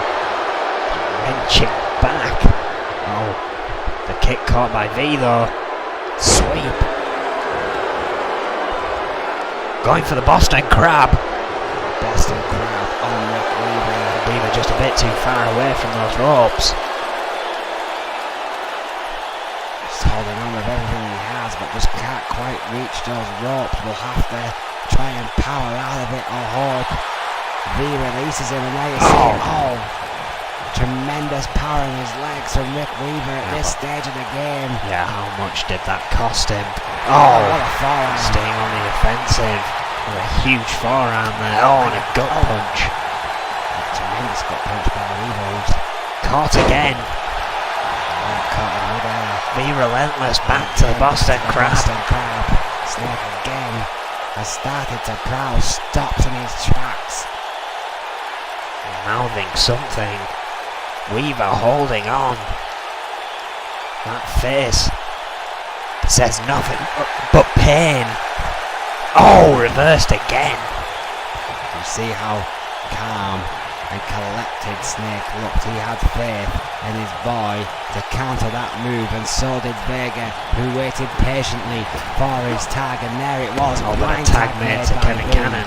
Wrenching back. Oh, the kick caught by V though. Sweep. Going for the Boston Crab. Boston Crab on Rick Weaver. Weaver just a bit too far away from those ropes. Just holding on with everything he has, but just can't quite reach those ropes. We'll have to try and power out of it or hope. V releases him and now you see tremendous power in his legs from Rick Weaver at this stage of the game. Yeah, how much did that cost him? What a forearm. Staying on the offensive with a huge forearm there. And a gut punch. A tremendous gut punch by Weaver, who's caught again. caught in midair. Be relentless back to the Boston Crab. Snake again has started to prowl, stops in his tracks. Mouthing something. Weaver holding on. That face says nothing but pain. Reversed again. You see how calm and collected Snake looked. He had faith in his boy to counter that move, and so did Vega, who waited patiently for his tag, and there it was. A tag made to Kevin Cannon.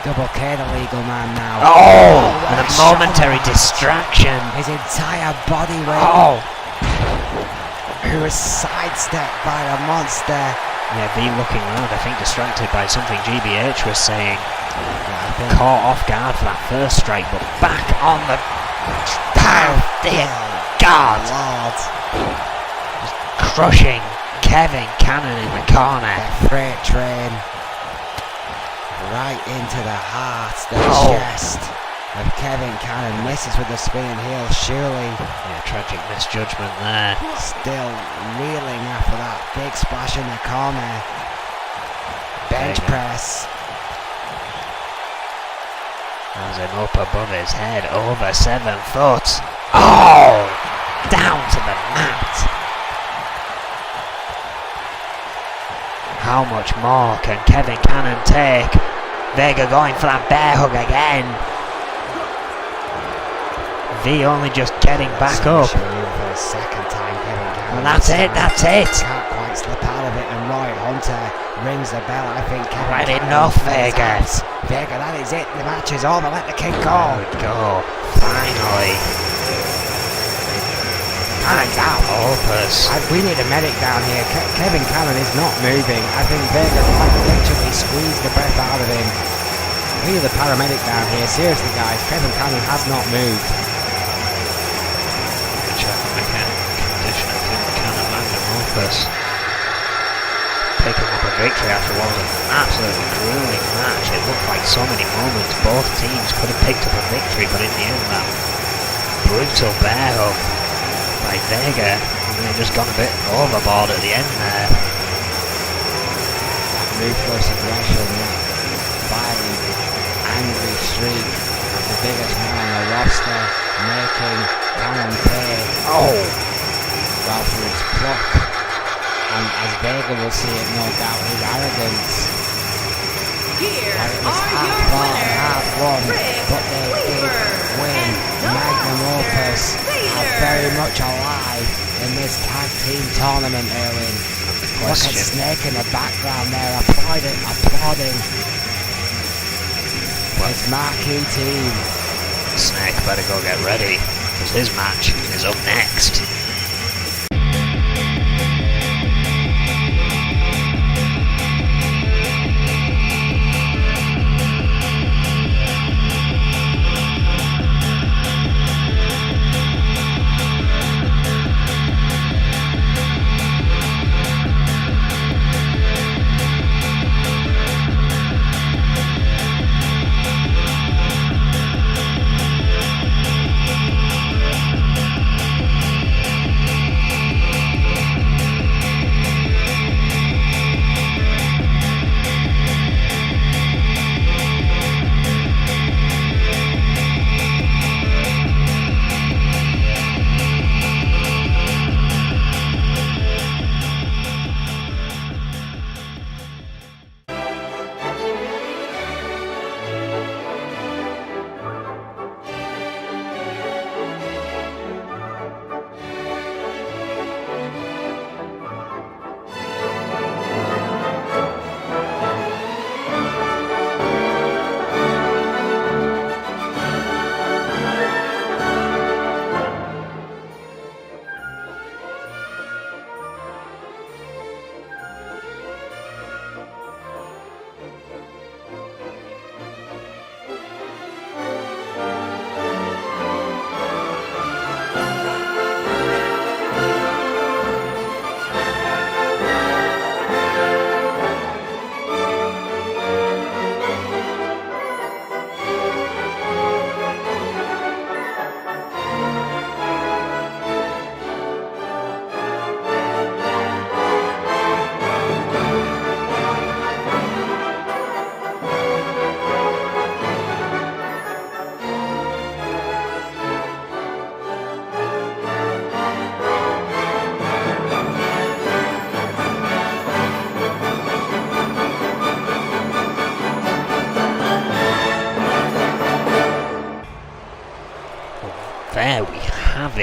Double K the legal man now. And a momentary distraction. His entire body weight. Who was sidestepped by the monster. Yeah, V looking around, I think distracted by something GBH was saying. Caught off guard for that first strike, but back on the... dear God! Lord. Just crushing Kevin Cannon in the corner. The freight train. Right into the heart, the chest of Kevin Cannon. Misses with the spinning heel, surely. Yeah, tragic misjudgment there. Still reeling after that big splash in the corner. Bench press. Has him up above his head, over 7 foot. Down to the mat. How much more can Kevin Cannon take? Vega going for that bear hug again. V only just getting back up. For the second time, Kevin Cannon. Well, that's it. Can't quite slip out of it, and Roy Hunter rings the bell. I think Kevin Right Cannon enough, Vega. Vega, that is it. The match is over. Let the kid go. There we go. Finally. Cannon's out. Opus. We need a medic down here. Kevin Cannon is not moving. I think Vega quite literally squeezed the breath out of him. We need a paramedic down here. Seriously, guys, Kevin Cannon has not moved. Conditioner Kevin Cannon, Magnum Opus. Picking up a victory after what was an absolutely grueling match. It looked like so many moments both teams could have picked up a victory, but in the end that brutal bear hug by Vega, and then just gone a bit overboard at the end there. That ruthless aggression, that violent, angry streak of the biggest man on the roster, making Cannon pay. Well, for his pluck, and as Vega will see it, no doubt, his arrogance. Here And it was are half your fought and half won, winners, but they did win. Magnum Opus are very much alive in this tag team tournament, Erwin. Look at Snake in the background there, applauding his marquee team. Snake better go get ready, because his match is up next.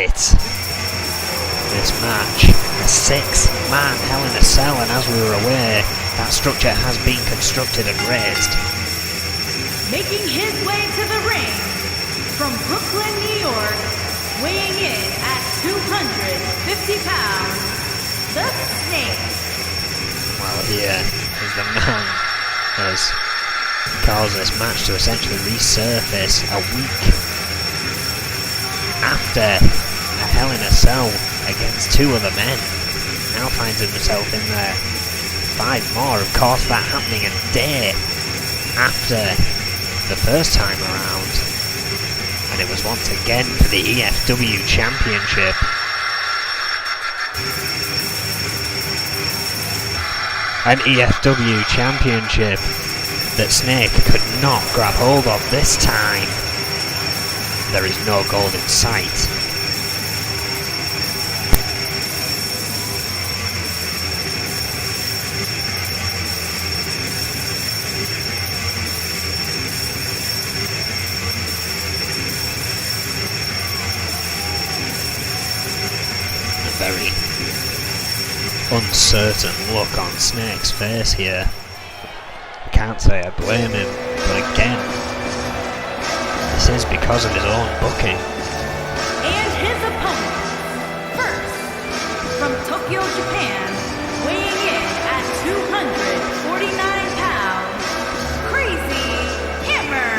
it. This match, a 6-man Hell in a Cell, and as we were aware, that structure has been constructed and raised. Making his way to the ring from Brooklyn, New York, weighing in at 250 pounds, the Snake. Well, here is the man who has caused this match to essentially resurface a week after a Hell in a Cell against 2 other men. Now finds himself in there 5 more. Of course, that happening a day after the first time around, and it was once again for the EFW Championship. An EFW Championship that Snake could not grab hold of this time. There is no gold in sight. Very uncertain look on Snake's face here. I can't say I blame him, but again, this is because of his own booking. And his opponent, first, from Tokyo, Japan, weighing in at 249 pounds, Crazy Hammer.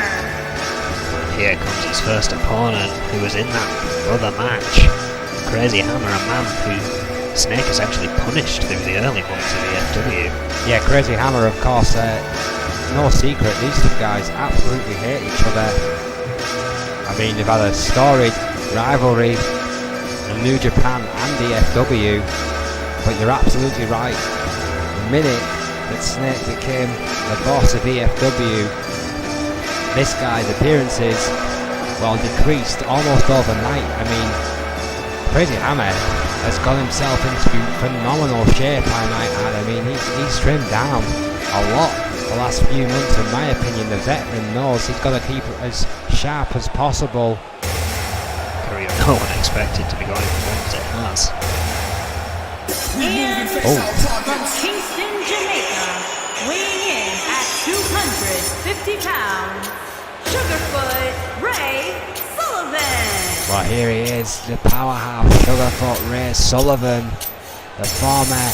Here comes his first opponent, who was in that other match. Crazy Hammer, a man who Snake has actually punished through the early months of EFW. Yeah, Crazy Hammer, of course, no secret, these 2 guys absolutely hate each other. I mean, they've had a storied rivalry in New Japan and EFW, but you're absolutely right. The minute that Snake became the boss of EFW, this guy's appearances, well, decreased almost overnight. I mean, Crazy Hammer has got himself into phenomenal shape, I might add. I mean, he's trimmed down a lot the last few months, in my opinion. The veteran knows he's got to keep it as sharp as possible. Career no one expected to be going as long as it has. And from Kingston, Jamaica, weighing in at 250 pounds, Sugarfoot Ray Sullivan. Well, here he is, the powerhouse Sugarfoot Ray Sullivan, the former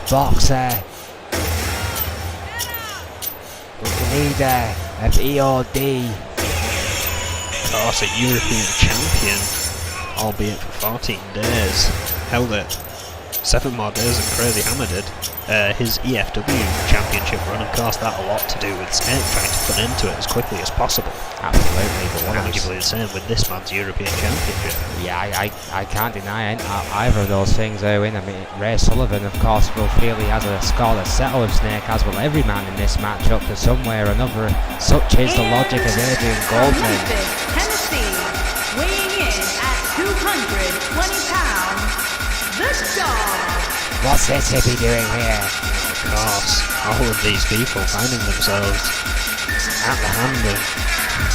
boxer, the leader of EOD. Of course, a European champion, albeit for 14 days. Held it 7 more days than Crazy Hammer did. His EFW championship run, of course, that a lot to do with Snake trying to put into it as quickly as possible. Absolutely, but one arguably the same with this man's European championship. Yeah, I can't deny either of those things, Owen. I mean, Ray Sullivan, of course, will feel he has a scoreless settle with Snake, as will every man in this matchup to somewhere or another. Such is the logic of Adrian Goldman. Memphis, Tennessee, weighing in at 220 pounds, the Dog. What's this hippie doing here? Of course, all of these people finding themselves at the hand of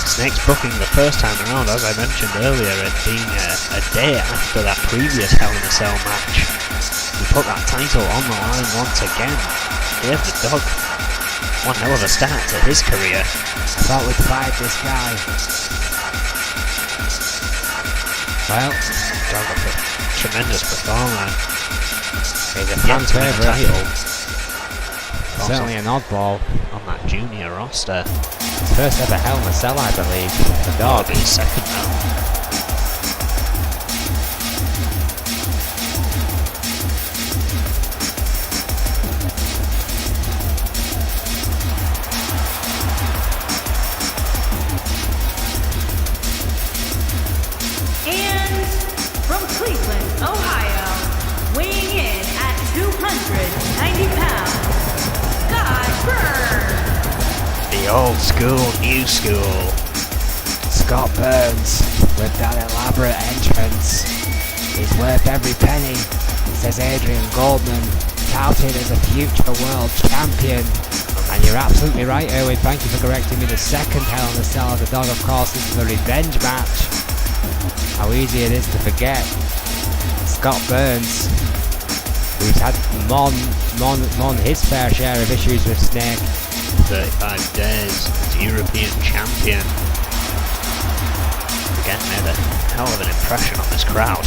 Snake's booking the first time around, as I mentioned earlier, it being a day after that previous Hell in a Cell match. He put that title on the line once again. Gave the Dog one hell of a start to his career. I thought we'd fight this guy. Well, Dog, a tremendous performer. he's a fan favourite. Title. Certainly an oddball. On that junior roster. First ever Hell in a Cell, I believe. The Dog. His second now. And from Cleveland, Ohio, weighing in at 290 pounds, Scott Burns. The old school, new school. Scott Burns with that elaborate entrance. He's worth every penny, says Adrian Goldman, touted as a future world champion. And you're absolutely right, Owen, thank you for correcting me. The second Hell in a Cell of the Dog, of course, this is a revenge match. how easy it is to forget Scott Burns, who's had more than his fair share of issues with Snake. 35 days as European champion. Again, made a hell of an impression on this crowd.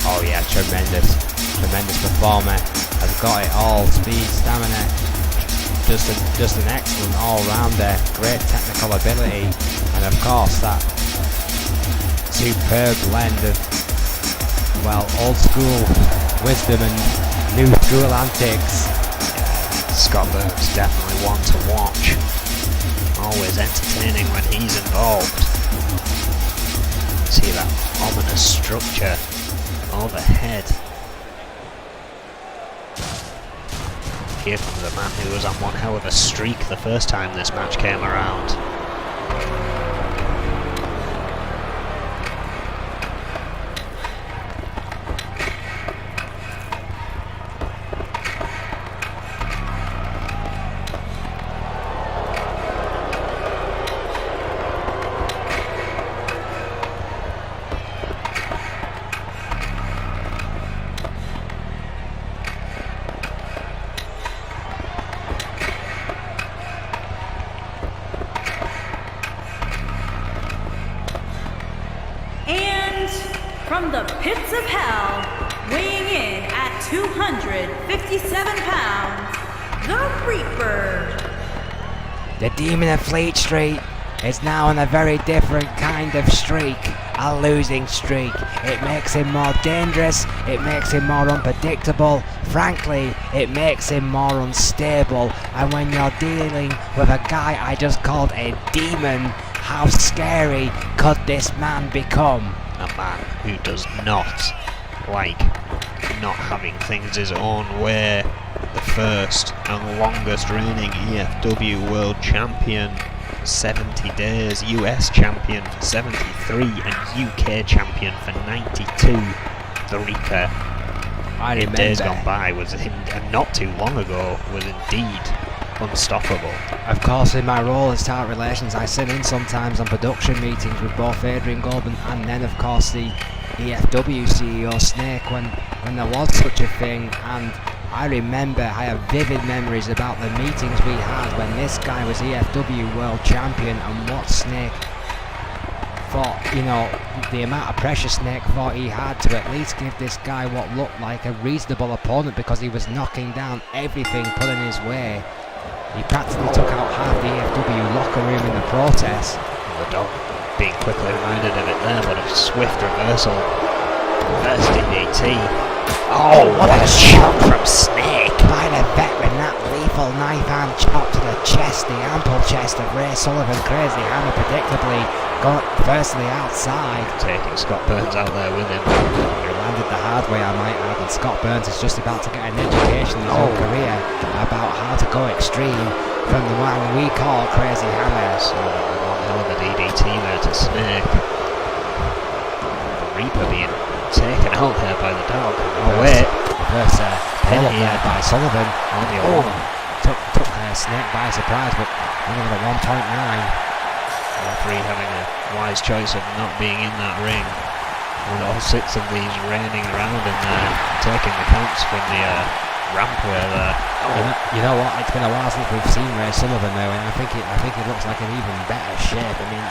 Oh yeah, tremendous performer. Has got it all, speed, stamina. Just an excellent all-rounder. Great technical ability, and of course that superb blend of, well, old school wisdom and new school antics. Scott Burns definitely one to watch. Always entertaining when he's involved. See that ominous structure overhead. Here comes a man who was on one hell of a streak the first time this match came around. From the pits of hell, weighing in at 257 pounds, the Reaper. The Demon of Fleet Street is now on a very different kind of streak, a losing streak. It makes him more dangerous, it makes him more unpredictable, frankly, it makes him more unstable. And when you're dealing with a guy I just called a demon, how scary could this man become? A man who does not like not having things his own way. The first and longest reigning EFW World Champion, 70 days, US Champion for 73 and UK Champion for 92. The Reaper, in days gone by, was and not too long ago, was indeed unstoppable. Of course, in my role as talent relations, I sit in sometimes on production meetings with both Adrian Goldman and then, of course, the EFW CEO Snake when there was such a thing. And I remember, I have vivid memories about the meetings we had when this guy was EFW World Champion and what Snake thought, you know, the amount of pressure Snake thought he had to at least give this guy what looked like a reasonable opponent, because he was knocking down everything put in his way. He practically took out half the EFW locker room in the process. The dog being quickly reminded of it there, but a swift reversal. First DDT. Oh, what a chop from Snake! By the veteran, that lethal knife hand chop to the chest, the ample chest of Ray Sullivan. Crazy Hammer predictably got first to the outside. Taking Scott Burns out there with him. He landed the hard way, I might add, and Scott Burns is just about to get an education in his own career about how to go extreme from the one we call Crazy Hammer. So one hell of a DDT there to Snake. The Reaper being taken out there by the dog. Oh wait. Reverse pin here by Sullivan. Only a one. Took Snake by surprise, but only at 1.9. Referee having a wise choice of not being in that ring. With all six of these raining around in there, taking the counts from the rampway there. You know what? It's been a while since we've seen Ray Sullivan though, and I think he looks like an even better shape. I mean,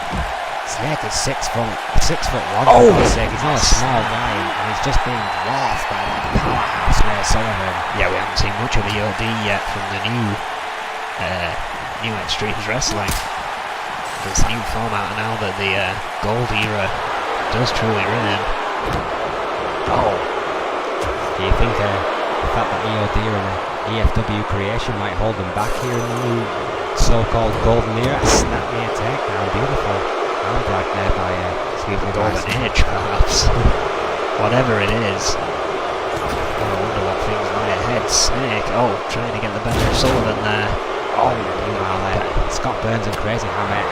Snake is 6'1". For God's sake, he's not a small guy, and he's just being dwarfed by that powerhouse Ray Sullivan. Yeah, we haven't seen much of EOD yet from the new Extremes Wrestling. This new format now that the Gold Era does truly reign. Oh. Do you think the fact that EOD and EFW creation might hold them back here in the new so-called Golden Era? Snap me a takedown, beautiful. I'm dragged there by Golden Age, perhaps. Whatever it is. I wonder what things lie ahead. Snake, trying to get the better of Sullivan there. Meanwhile, Scott Burns and Crazy Hammer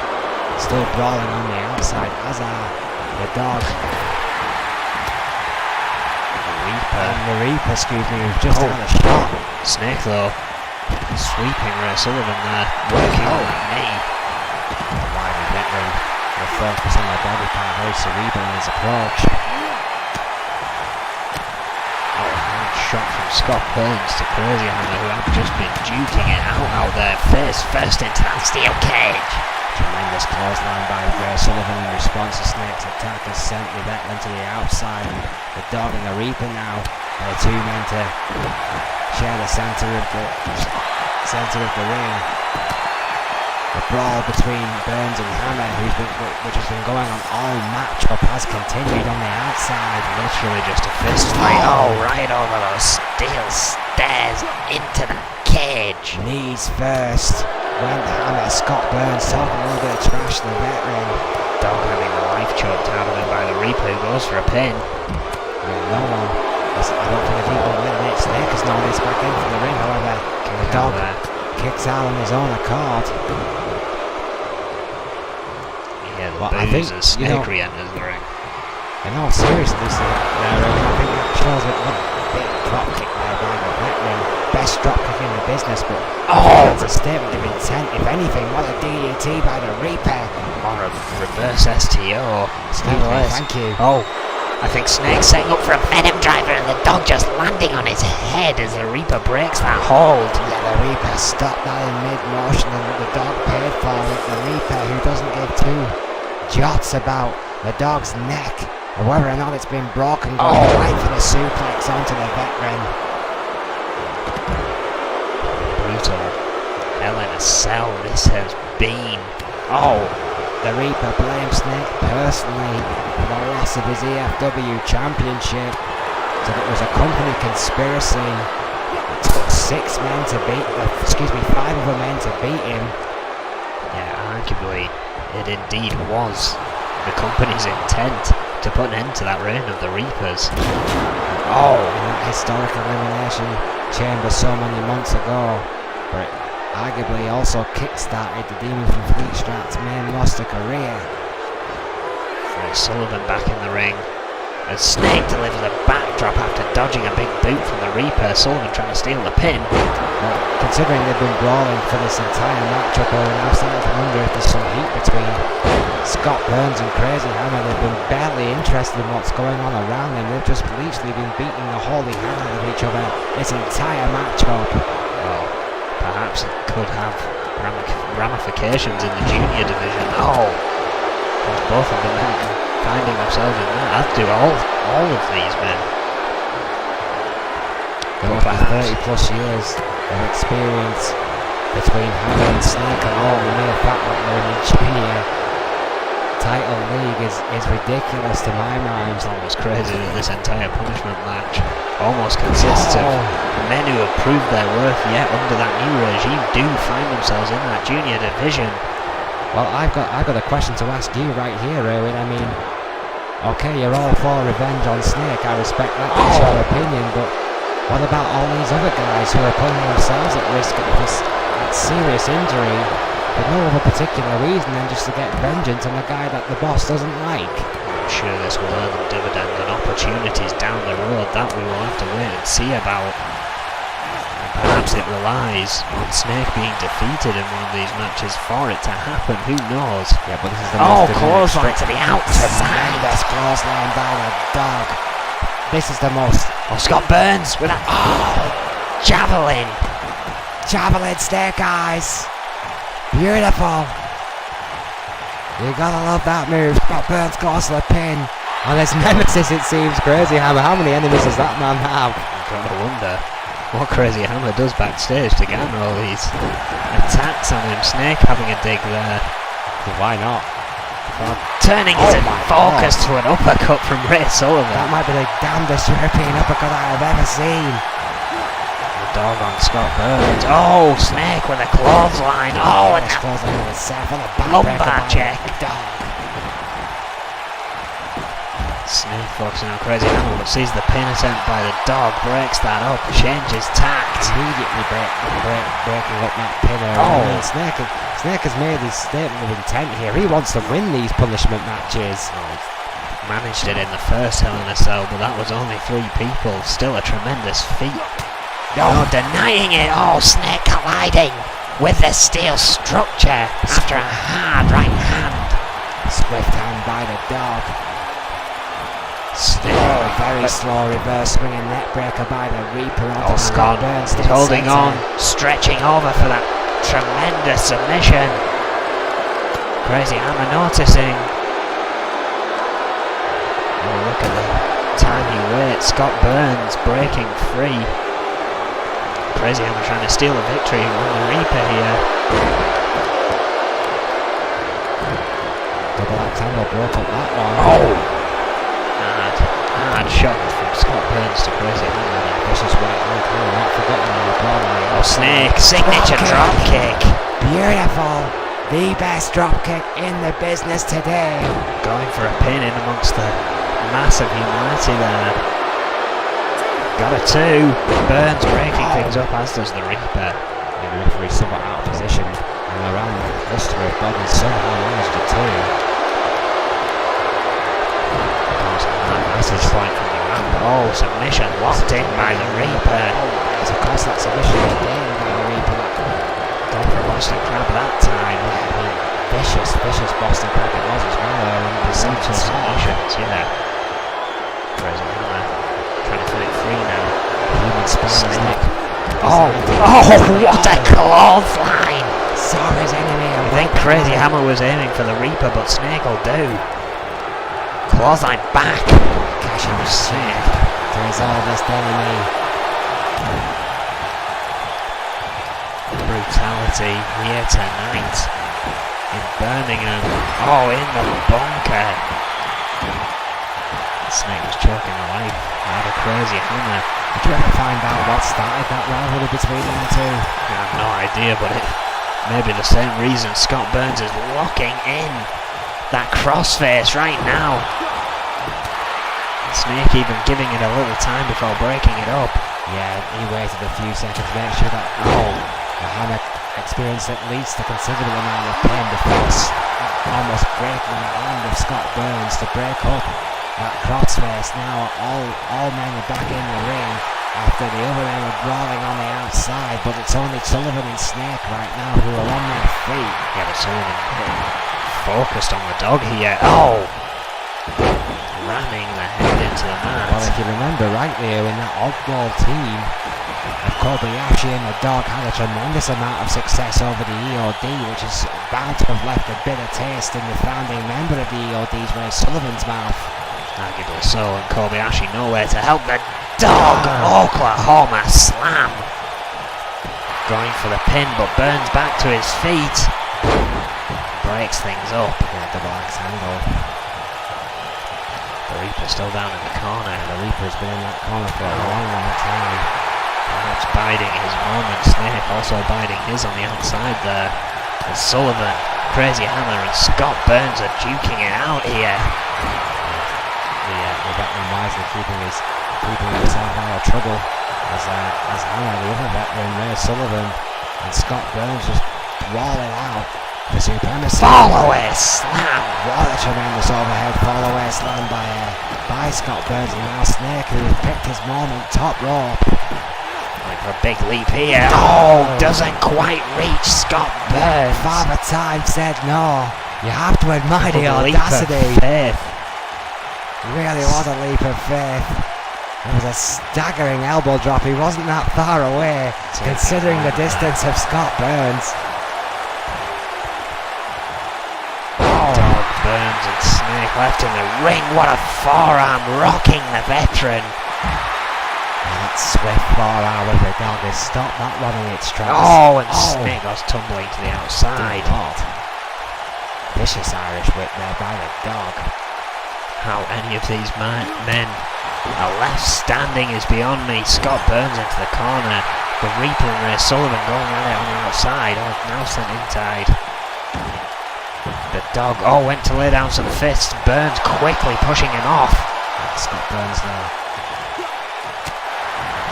still brawling on the outside, as are the dog. The Reaper, who's just had a shot. Snake though, sweeping Ray Sullivan there, working on that knee. Wide veteran the focus on the body part, very cerebral in his approach. Shot from Scott Burns to Crazy Hammer, who have just been duking it out there. First into that steel cage. Tremendous clothesline by Ray Sullivan in response to Snake's attack has sent the veteran to the outside. And the Dog and the Reaper now are the two men to share the centre of the ring. The brawl between Burns and Hammer, which has been going on all match up, has continued on the outside. Literally just a fist fight. Oh, right over those steel stairs into the cage. Knees first. Went Hammer. Scott Burns talking a little bit of trash to the veteran. Dog having the life choked out of him by the Reaper, who goes for a pin. Yeah, no one. I don't think if people win it, Snake has known this back into the ring. However, the Dog kicks out on his own accord. Yeah, the well, booze as Snake re-enters the ring. In all seriousness, I think that shows it one big drop kick there by the veteran. Best drop kick in the business, but that's a statement of intent. If anything, what a DDT by the Reaper. Or a reverse STO. Thank you. Oh, I think Snake's setting up for a Venom driver and the Dog just landing on his head as the Reaper breaks that hold. Yeah, the Reaper stopped that in mid-motion and the Dog paid for it. The Reaper, who doesn't give two jots about the Dog's neck or whether or not it's been broken, going right for the suplex onto the veteran. Brutal. Hell in a cell this has been. Oh, the Reaper blames Snake personally for the loss of his EFW championship. Said it was a company conspiracy. It took 5 of the men to beat him. Yeah, arguably it indeed was the company's intent to put an end to that reign of the Reapers. Oh, in that historic elimination chamber so many months ago, but it arguably also kick-started the Demon from Fleet Strat's main roster career. Ray Sullivan back in the ring as Snake delivers a backdrop after dodging a big boot from the Reaper. Sullivan trying to steal the pin. Well, considering they've been brawling for this entire matchup, we're now starting to wonder if there's some heat between Scott Burns and Crazy Hammer. They've been barely interested in what's going on around them. They've just literally been beating the holy hell out of each other this entire matchup. Well, perhaps it could have ramifications in the junior division. Oh, both of them finding themselves in that. I'd do all of these men. There must be 30 plus years of experience between Hammer and Snake alone. The mere fact that they're in the junior title league is ridiculous to my mind. It's almost crazy that this entire punishment match almost consists of men who have proved their worth yet under that new regime do find themselves in that junior division. Well, I've got a question to ask you right here, Erwin. I mean, okay, you're all for revenge on Snake. I respect that. That's your opinion, but what about all these other guys who are putting themselves at risk of this serious injury for no other particular reason than just to get vengeance on the guy that the boss doesn't like? I'm sure this will earn them dividends and opportunities down the road that we will have to wait and see about. Perhaps it relies on Snake being defeated in one of these matches for it to happen. Who knows? Yeah, but this is the most clothesline to the outside. Tremendous clothesline by the Dog. This is the most. Oh, Scott Burns with a javelin. Javelin Snake Eyes. Beautiful. You gotta love that move. Scott Burns goes to the pin. On his nemesis, it seems. Crazy Hammer. How many enemies does that man have? I've got to wonder what Crazy Hammer does backstage to garner all these attacks on him. Snake having a dig there. Well, why not? Turning his focus to an uppercut from Ray Sullivan. That might be the damnedest European uppercut I have ever seen. The Dog on Scott Burns. Oh, Snake with a clothesline. Oh, and that clothesline with himself on a lumbar check. Dog. Snake focusing on Crazy Hammer, but sees the pin attempt by the Dog, breaks that up, changes tact. Immediately breaking up that pinner. Oh. Snake has made his statement of intent here. He wants to win these punishment matches. Managed it in the first Hell in a Cell, but that was only 3 people. Still a tremendous feat. No, denying it. Oh, Snake colliding with the steel structure after a hard right hand. Swift hand by the dog. Oh, very slow reverse swinging neck breaker by the Reaper onto Scott Burns. He's holding on, stretching over for that tremendous submission. Crazy Hammer noticing. Oh, look at the time he waits. Scott Burns breaking free. Crazy Hammer trying to steal a victory on the Reaper here. Double axe handle broke up that one. Oh! Hard shot from Scott Burns to Crazy Hammer. Vicious right hand, not forgotten the Brawl. Oh, Snake, signature drop kick. Beautiful. The best drop kick in the business today. Going for a pin in amongst the massive humanity there. Got a 2. Burns breaking things up, as does the Reaper. The referee somewhat out of position and around the cluster of bodies somehow managed a 2. Massive swipe from the ramp. Oh, submission locked in by the Reaper. It's of course that submission again by the Reaper. Going for a Boston Crab that time. Vicious Boston Crab it was as well. Brutal submissions, yeah. Crazy Hammer trying to put it free now. Human Snake. Oh, what a clothesline! Saw his enemy. I think Crazy Hammer was aiming for the Reaper, but Snake will do. Clothesline back. Cashing the Snake to resolve this enemy. Brutality here tonight in Birmingham. Oh, in the bunker. Snake was choking the life out of Crazy Hammer. Did you ever find out what started that rivalry between them two? I have no idea, but it may be the same reason Scott Burns is locking in that crossface right now. Snake even giving it a little time before breaking it up. Yeah, he waited a few seconds to make sure that the Hammer experienced at least a considerable amount of pain before almost breaking the hand of Scott Burns to break up that crossface. Now all men are back in the ring after the other men are brawling on the outside, but it's only Sullivan and Snake right now who are on their feet. Yeah, but Sullivan focused on the dog here. Oh! Ramming the head into the mat. Well, if you remember rightly, in that oddball team of Kobayashi and the dog had a tremendous amount of success over the EOD, which is bound to have left a bitter taste in the founding member of the EOD's, whereas Sullivan's mouth. Arguably so, and Kobayashi nowhere to help the dog. Oklahoma slam. Going for the pin, but Burns back to his feet. Breaks things up. Yeah, double axe handle. The Reaper still down in the corner. The Reaper's been in that corner for a long time. Perhaps biding his moment. Snake also biding his on the outside there. And Sullivan, Crazy Hammer and Scott Burns are duking it out here. The veteran wisely keeping himself out of trouble as Hammer, the other veteran, Ray Sullivan and Scott Burns just brawling out for supremacy. Follow-away slam. What a tremendous overhead follow-away slam by Scott Burns, and now Snake, who picked his moment top rope. Going for a big leap here. Oh, doesn't quite reach Scott Burns. Father Time said no. You have to admire the audacity. Faith. Really was a leap of faith. It was a staggering elbow drop. He wasn't that far away, considering the distance of Scott Burns. Dog, Burns and Snake left in the ring. What a forearm rocking the veteran. And that swift forearm of the dog has stopped that one in its tracks. Oh, and Snake goes tumbling to the outside. Vicious Irish whip there by the dog. How any of these men are left standing is beyond me. Scott Burns into the corner. The Reaper and Ray Sullivan going at it on the outside. Oh, now sent inside. The dog, went to lay down some fists. Burns quickly pushing him off. Scott Burns now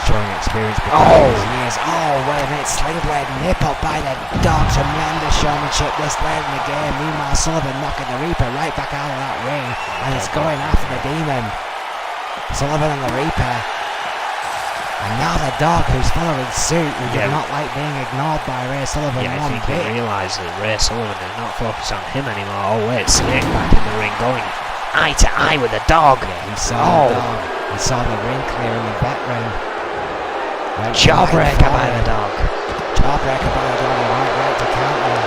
showing experience because he is. Wait a minute, sling blade nip up by the dog. Tremendous showmanship this late in the game. Meanwhile, Sullivan knocking the Reaper right back out of that ring, and it's going after the Demon. Sullivan and the Reaper And now the dog who's following suit, who did not like being ignored by Ray Sullivan Yeah, I one think bit. he realised that Ray Sullivan is not focused on him anymore. Oh wait, Snake back in the ring, going eye to eye with the dog. He saw the dog. He saw the ring clearing the veteran. Jawbreaker by the dog. Jawbreaker by the dog. He went right to counter.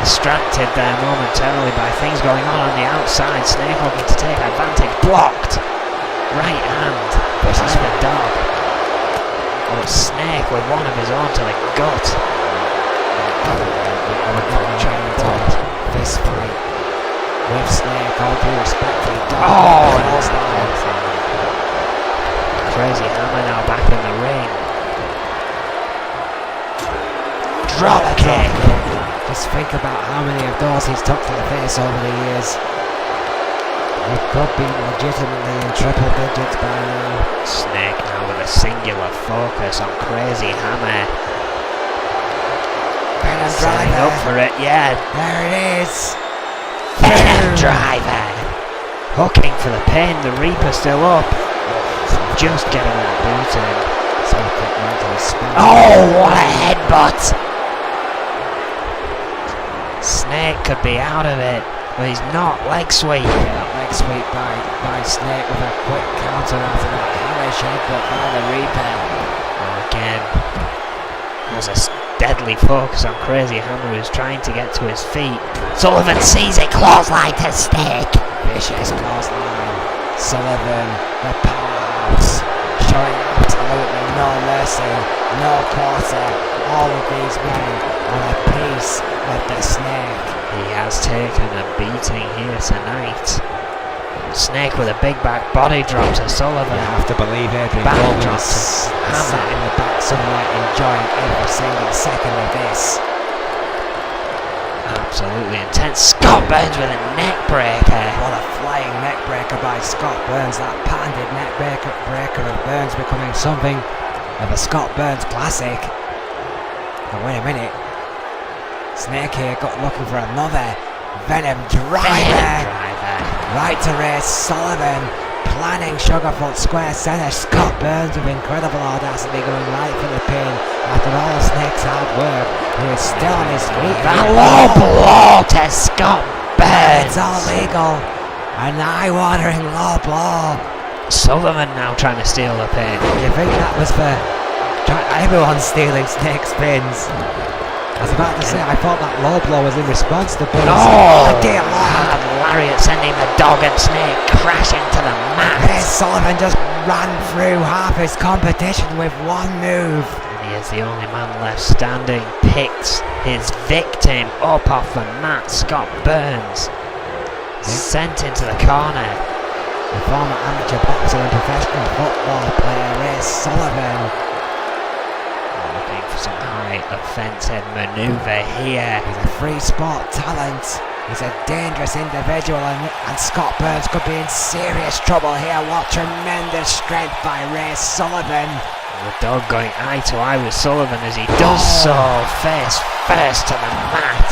Distracted there momentarily by things going on the outside. Snake looking to take advantage. Blocked. Right hand. Vicious the dog. Oh, Snake with one of his own to the gut. Fist fight with Snake. All due respect for the dog. Oh, Crazy Hammer now back in the ring. Drop kick. Just think about how many of those he's took to the face over the years. He could be legitimately in triple digits by now. Snake now with a singular focus on Crazy Hammer. Venom Setting driver. up for it, yeah. There it is. Venom driver. Hooking for the pin, the Reaper still up. Just getting that boot in. So kick right to the spine. Oh, what a headbutt! Snake could be out of it, but he's not. Leg sweep. Yeah, leg sweep by Snake with a quick counter after that hellish headbutt by the Reaper. Again, there's a deadly focus on Crazy Hammer, who's trying to get to his feet. Sullivan sees it, clothesline to Snake. Vicious clothesline. Sullivan, the powerhouse, showing absolutely no mercy, no quarter. All of these men on a piece of the Snake. He has taken a beating here tonight. Snake with a big back body drop to Sullivan. You have to believe Adrian Back Coleman drop is to Hammer. sat in the back somewhere enjoying every single second of this. Absolutely intense. Scott Burns with a neck breaker. What a flying neck breaker by Scott Burns. That patented neck breaker of Burns becoming something of a Scott Burns classic. But wait a minute. Snake here got looking for another Venom driver. Right to Ray Sullivan. Planning Sugarfoot square centre. Scott Burns with incredible audacity going right for the pin. After all Snake's hard work, he is still on his feet. A low blow to Scott Burns. It's all legal. An eye-watering low blow. Sullivan now trying to steal the pin. You think that was for everyone stealing Snake's pins? I was about to say, I thought that low blow was in response to Burns. Oh, dear Lord. hard lariat sending the dog and Snake crashing to the mat. Ray Sullivan just ran through half his competition with one move. And he is the only man left standing. Picks his victim up off the mat. Scott Burns sent into the corner. The former amateur boxer and professional football player Ray Sullivan. Looking for some high offence head manoeuvre here. He's a free sport talent. He's a dangerous individual, and Scott Burns could be in serious trouble here. What tremendous strength by Ray Sullivan. The dog going eye to eye with Sullivan as he does so face first to the mat.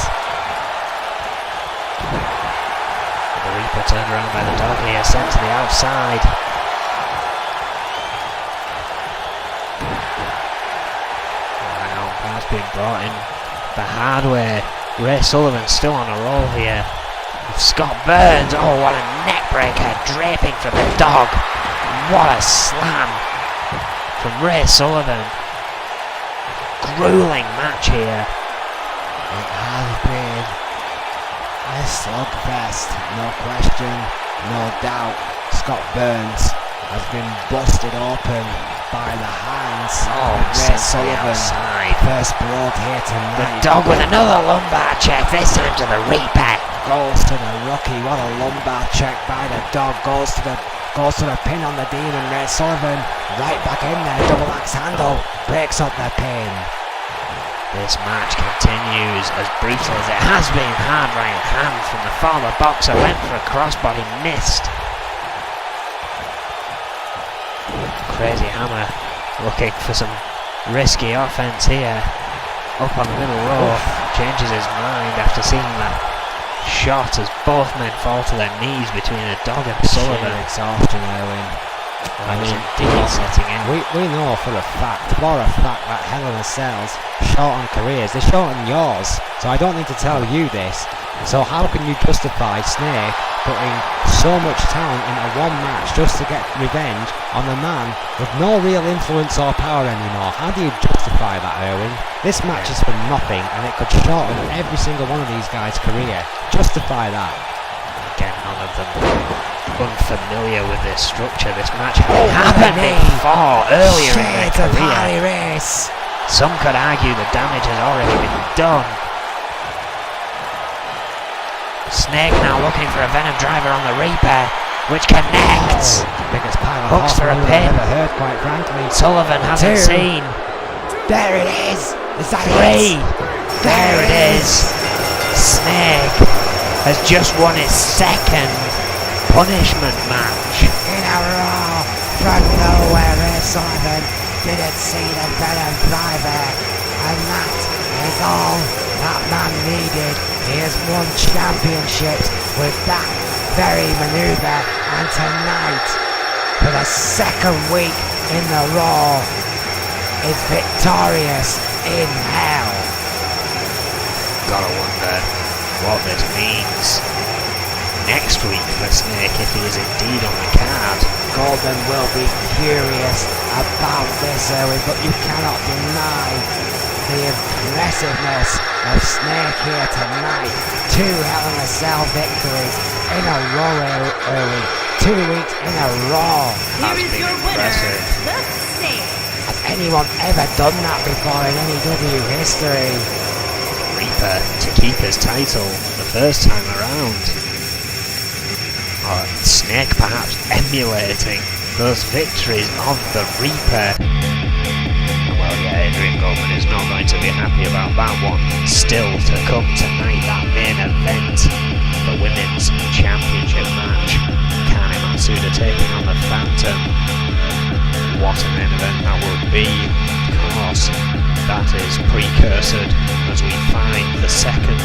The Reaper turned around by the dog here, sent to the outside. Has been brought in the hard way. Ray Sullivan still on a roll here. Scott Burns, oh what a neck breaker, draping from the dog. What a slam from Ray Sullivan. Grueling match here. It has been a slugfest, no question, no doubt. Scott Burns has been busted open by the hands of Ray Sullivan. First blood here tonight. The dog with another lumbar check, this time to the Reaper. Goes to the rookie. What a lumbar check by the dog. Goes to the pin on the Demon. Ray Sullivan right back in there. Double axe handle. Breaks up the pin. This match continues as brutal as it has been. Hard right hand from the former boxer. Went for a crossbody, missed. Crazy Hammer looking for some risky offense here. Up on the middle row. Changes his mind after seeing that shot as both men fall to their knees between the dog and Sullivan. Sheer exhaustion, Erwin. I mean, indeed setting in. we know for a fact that Hell in a Cell's shorten careers. They shorten yours, so I don't need to tell you this. So how can you justify Snake putting so much talent into one match just to get revenge on the man with no real influence or power anymore? How do you justify that, Erwin? This match is for nothing, and it could shorten every single one of these guys' career. Justify that. Again, none of them unfamiliar with this structure. This match happened before, earlier in their career. Race. Some could argue the damage has already been done. Snake now looking for a Venom driver on the Reaper, which connects. Biggest pile of Hooks for a I've pin. ever heard, quite frankly. Sullivan hasn't seen. There it is. Is that 3. it? There it is. Snake has just won his second punishment match. In a row. From nowhere, Sullivan didn't see the Venom driver. And that is all that man needed. He has won championships with that very manoeuvre, and tonight, for the second week in the Raw, is victorious in hell. Gotta wonder what this means next week for Snake if he is indeed on the card. Golden will be curious about this, Owen, but you cannot deny the impressiveness of Snake here tonight. 2 Hell in a Cell victories in a row, Owen. 2 weeks in a row. Here is been your winner, impressive. the Snake. Has anyone ever done that before in N.E.W. history? Reaper to keep his title the first time around. Or Snake perhaps emulating those victories of the Reaper. Well, yeah, Adrian Goldman is not going to be happy about that one. Still to come tonight, that main event, the Women's Championship match. Akane Matsuda taking on the Phantom. What a main event that would be. Of course, that is precursored as we find the second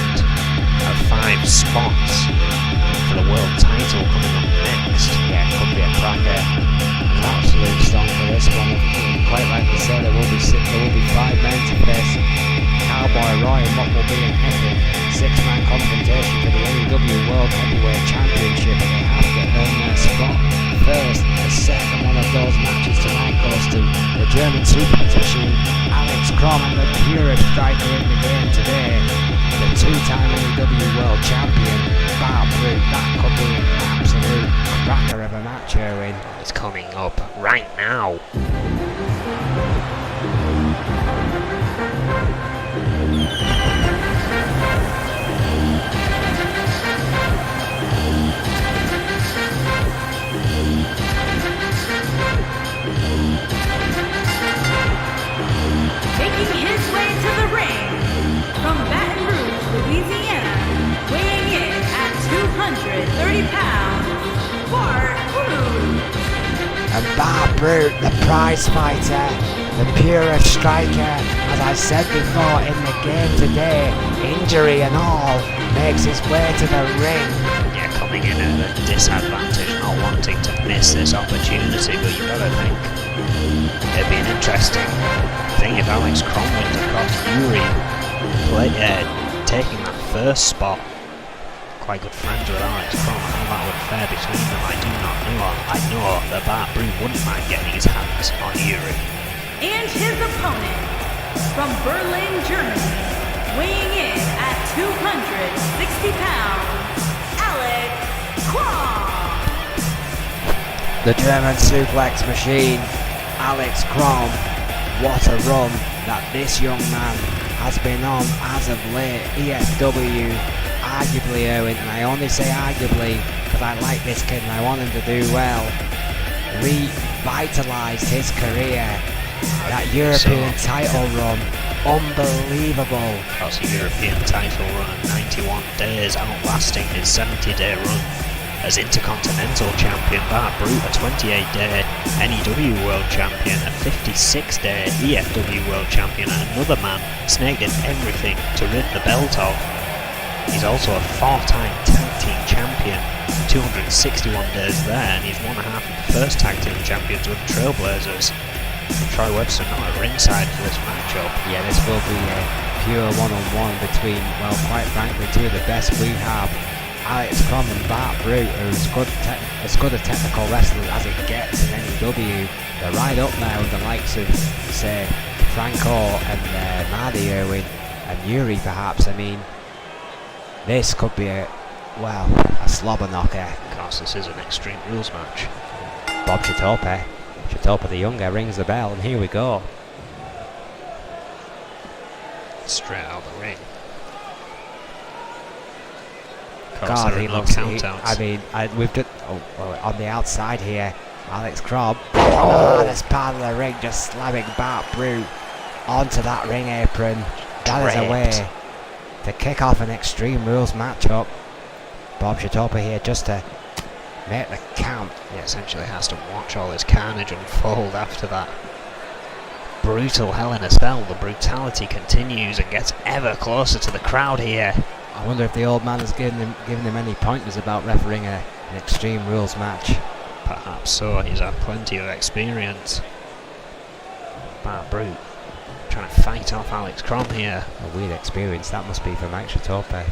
of 5 spots for the world title coming up next. Yeah, could be a cracker. An absolute song for this one. Quite like you said, there will be 5 men to face Cowboy Roy in what will be an epic 6-man confrontation for the N.E.W. World Heavyweight Championship, and they have to earn their spot first. The second one of those matches tonight goes to the German suplex machine, Alex Crom, and the purest striker in the game today, the 2-time N.E.W. World Champion, Bob Root. That could be an absolute cracker of a match, Erwin. It's coming up right now. Making his way to the ring from Baton Rouge, Louisiana, weighing in at 230 pounds, Bart Root. And Bob Root, the prize fighter, the purest striker, as I said before in the game today, injury and all, makes his way to the ring. Yeah, coming in at a disadvantage, not wanting to miss this opportunity, but you gotta think it'd be an interesting thing if Alex Crom wins. Of course, Yuri taking that first spot. Quite good friends with Alex Crom. How that would fare between them, I do not know. I know that Bart Brew wouldn't mind getting his hands on Yuri. And his opponent from Berlin, Germany, weighing in at 260 pounds, Alex Crom. The German suplex machine, Alex Crom. What a run that this young man has been on as of late. ESW, arguably, Owen, and I only say arguably because I like this kid and I want him to do well, revitalised his career. That European title run, unbelievable. Across a European title run of 91 days, outlasting his 70-day run as Intercontinental Champion. Bart Brute, a 28-day N.E.W. World Champion, a 56-day EFW World Champion, and another man Snake did everything to rid the belt of. He's also a 4-time Tag Team Champion 261 days there, and he's one half of the first tag team champions with the Trailblazers. And Troy Webster not at ringside for this matchup. Yeah, this will be a pure one-on-one between, well, quite frankly, two of the best we have. Alex Crom and Bart Brute are as good a technical wrestlers as it gets in N.E.W. They're right up there with the likes of, say, Franco and Marty Irwin and Yuri, perhaps. I mean, this could be a slobber knocker. Of course, this is an Extreme Rules match. Bob Chitopa the younger rings the bell, and here we go. Straight out of the ring. God, he looks. We've done on the outside here. Alex Crom, the hardest part of the ring, just slamming Bart Brute onto that ring apron. That is a way to kick off an Extreme Rules matchup. Bob Chitopa here just to make the count. He essentially has to watch all this carnage unfold after that brutal Hell in a Cell. The brutality continues and gets ever closer to the crowd here. I wonder if the old man has given him any pointers about refereeing an Extreme Rules match. Perhaps so, he's had plenty of experience. Bart Brute trying to fight off Alex Crom here. A weird experience that must be for Mike Chitopa.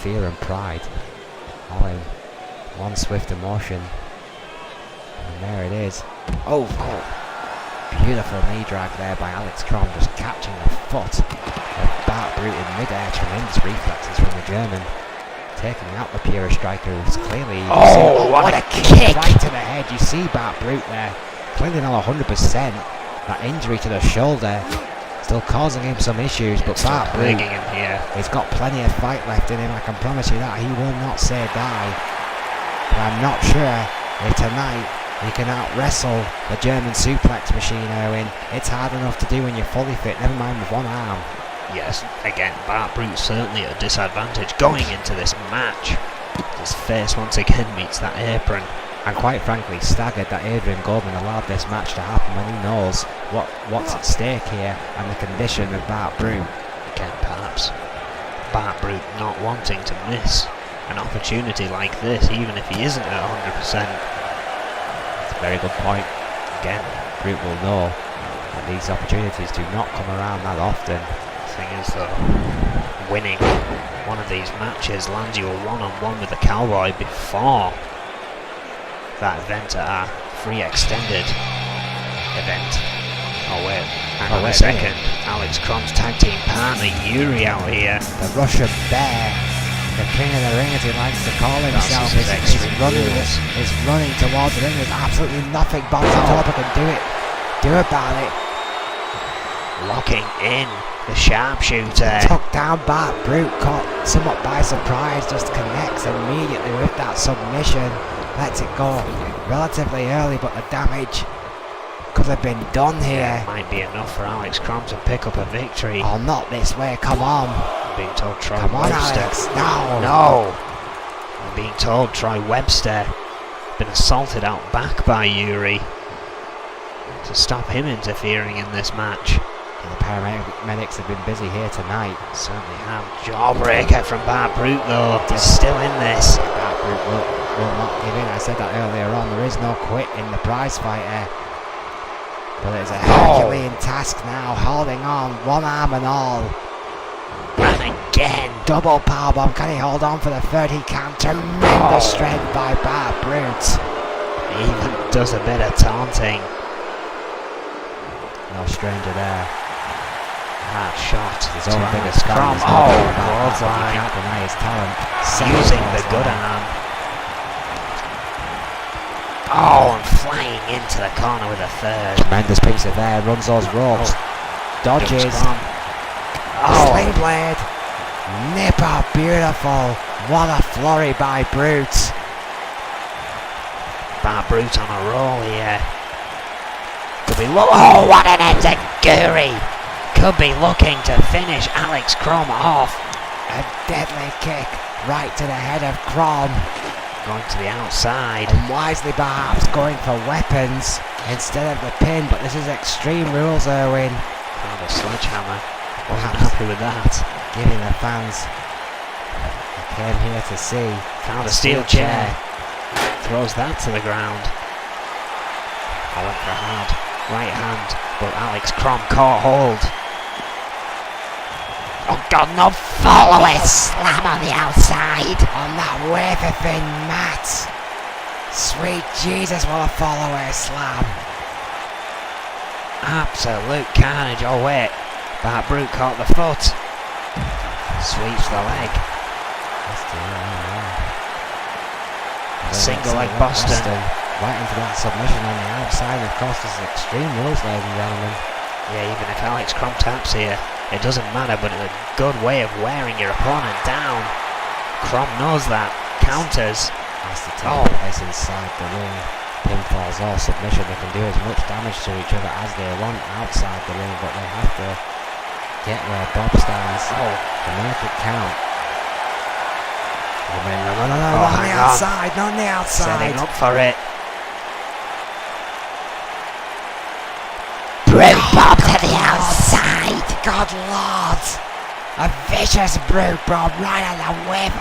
Fear and pride, all in one swift emotion. And there it is. Oh, beautiful knee drag there by Alex Crom, just catching the foot of Bart Brute in mid-air. Tremendous reflexes from the German, taking out the Pura striker, who's clearly... what a kick! Right to the head. You see Bart Brute there, clearly not 100%. That injury to the shoulder still causing him some issues, but Bart Brute, he's got plenty of fight left in him. I can promise you that. He will not say die. But I'm not sure if tonight he can out-wrestle the German suplex machine, Owen. It's hard enough to do when you're fully fit, never mind with one arm. Yes, again, Bart Brute certainly at a disadvantage going into this match. His face once again meets that apron. And quite frankly, staggered that Adrian Goldman allowed this match to happen when he knows what's at stake here and the condition of Bart Brute. Again, perhaps Bart Brute not wanting to miss an opportunity like this, even if he isn't at 100%. That's a very good point. Again, Brute will know that these opportunities do not come around that often. The thing is though, winning one of these matches lands you a one-on-one with the Cowboy before that event at our free extended event. Oh wait, hang on a second. Alex Crom's tag team partner Yuri out here. The Russian Bear, the king of the ring as he likes to call himself, is running towards the ring. There's absolutely nothing Bob Chitopa can do about it. Locking in the sharpshooter. Took down Bart Brute, caught somewhat by surprise, just connects immediately with that submission. Lets it go relatively early, but the damage could have been done here. Yeah, might be enough for Alex Crom to pick up a victory. Oh, not this way, come on. I'm being told Troy Come on, Webster. Alex, no. No. I'm being told Troy Webster been assaulted out back by Yuri to stop him interfering in this match. And the paramedics have been busy here tonight. Certainly have. Jawbreaker from Bart Brute though. He's still in this. Bart Brute will not give in. I said that earlier on. There is no quit in the prize fighter. But it's a Herculean task now, holding on, one arm and all. And again. Double powerbomb. Can he hold on for the third? He can. Tremendous strength by Bart Brute. He even does a bit of taunting. No stranger there. Hard shot. His own biggest Crom. He can't deny his talent. Using the good arm. Oh, and flying into the corner with a third. Tremendous piece of there. Runs those ropes. Dodges. Sling blade. Nipper. Beautiful. What a flurry by Brute. Bart Brute on a roll here. Could be oh, what an enziguri! Could be looking to finish Alex Crom off. A deadly kick right to the head of Crom. Going to the outside. Unwisely perhaps going for weapons instead of the pin, but this is Extreme Rules, Erwin. Oh, the sledgehammer. Wasn't happy with that. Giving the fans Came here to see. Found a steel chair. Throws that to the ground. I went for a hard right hand, but Alex Crom caught hold. Oh God, no, follow it! Slam on the outside! On that wafer thin mat! Sweet Jesus, what a follower slam! Absolute carnage. Oh wait, Bart Brute caught the foot. Sweeps the leg. Single leg Boston. Right into that submission on the outside. Of course, this is Extreme Rules, ladies and gentlemen. Yeah, even if Alex Crom taps here, it doesn't matter, but it's a good way of wearing your opponent down. Crom knows that. Counters. Has to take place inside the ring. Pinfalls or submission, they can do as much damage to each other as they want outside the ring, but they have to get where Bob stands to make it count. No, on the outside, not on the outside. Setting up for it. Brute bomb to the outside. Good Lord. A vicious brute bomb right on the whip.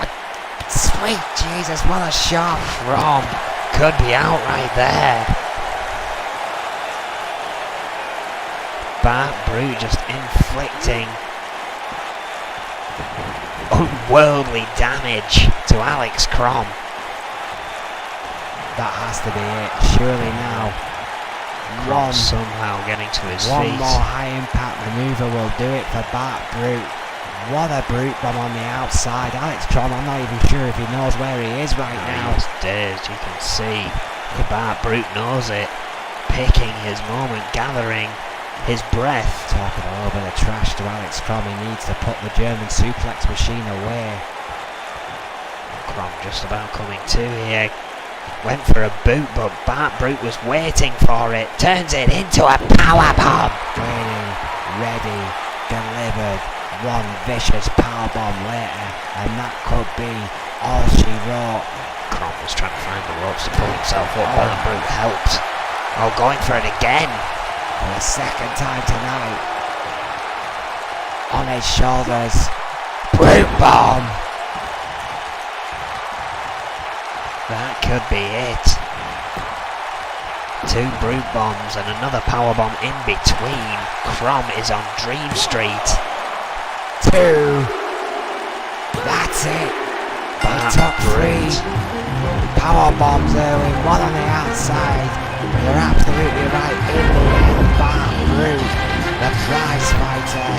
Sweet Jesus, what a shot. Crom could be out right there. Bart Brute just inflicting unworldly damage to Alex Crom. That has to be it, surely now. Crom somehow getting to his One feet. more high impact maneuver will do it for Bart Brute. What a brute bomb on the outside. Alex Crom, I'm not even sure if he knows where he is right now. He's dazed, you can see. The Bart Brute knows it. Picking his moment, gathering his breath. Talking a little bit of trash to Alex Crom. He needs to put the German suplex machine away. Crom just about coming to here. Went for a boot, but Bart Brute was waiting for it. Turns it into a powerbomb. Waiting, ready, delivered. One vicious powerbomb later, and that could be all she wrote. Crom was trying to find the ropes to pull himself up. Bart Brute helped. Oh, going for it again. For the second time tonight. On his shoulders. Brute bomb. That could be it. Two brute bombs and another powerbomb in between. Crom is on Dream Street. Two. That's it. They took three. Power bombs early, one on the outside. But you're absolutely right. In the end, Bart Brute, the prize fighter,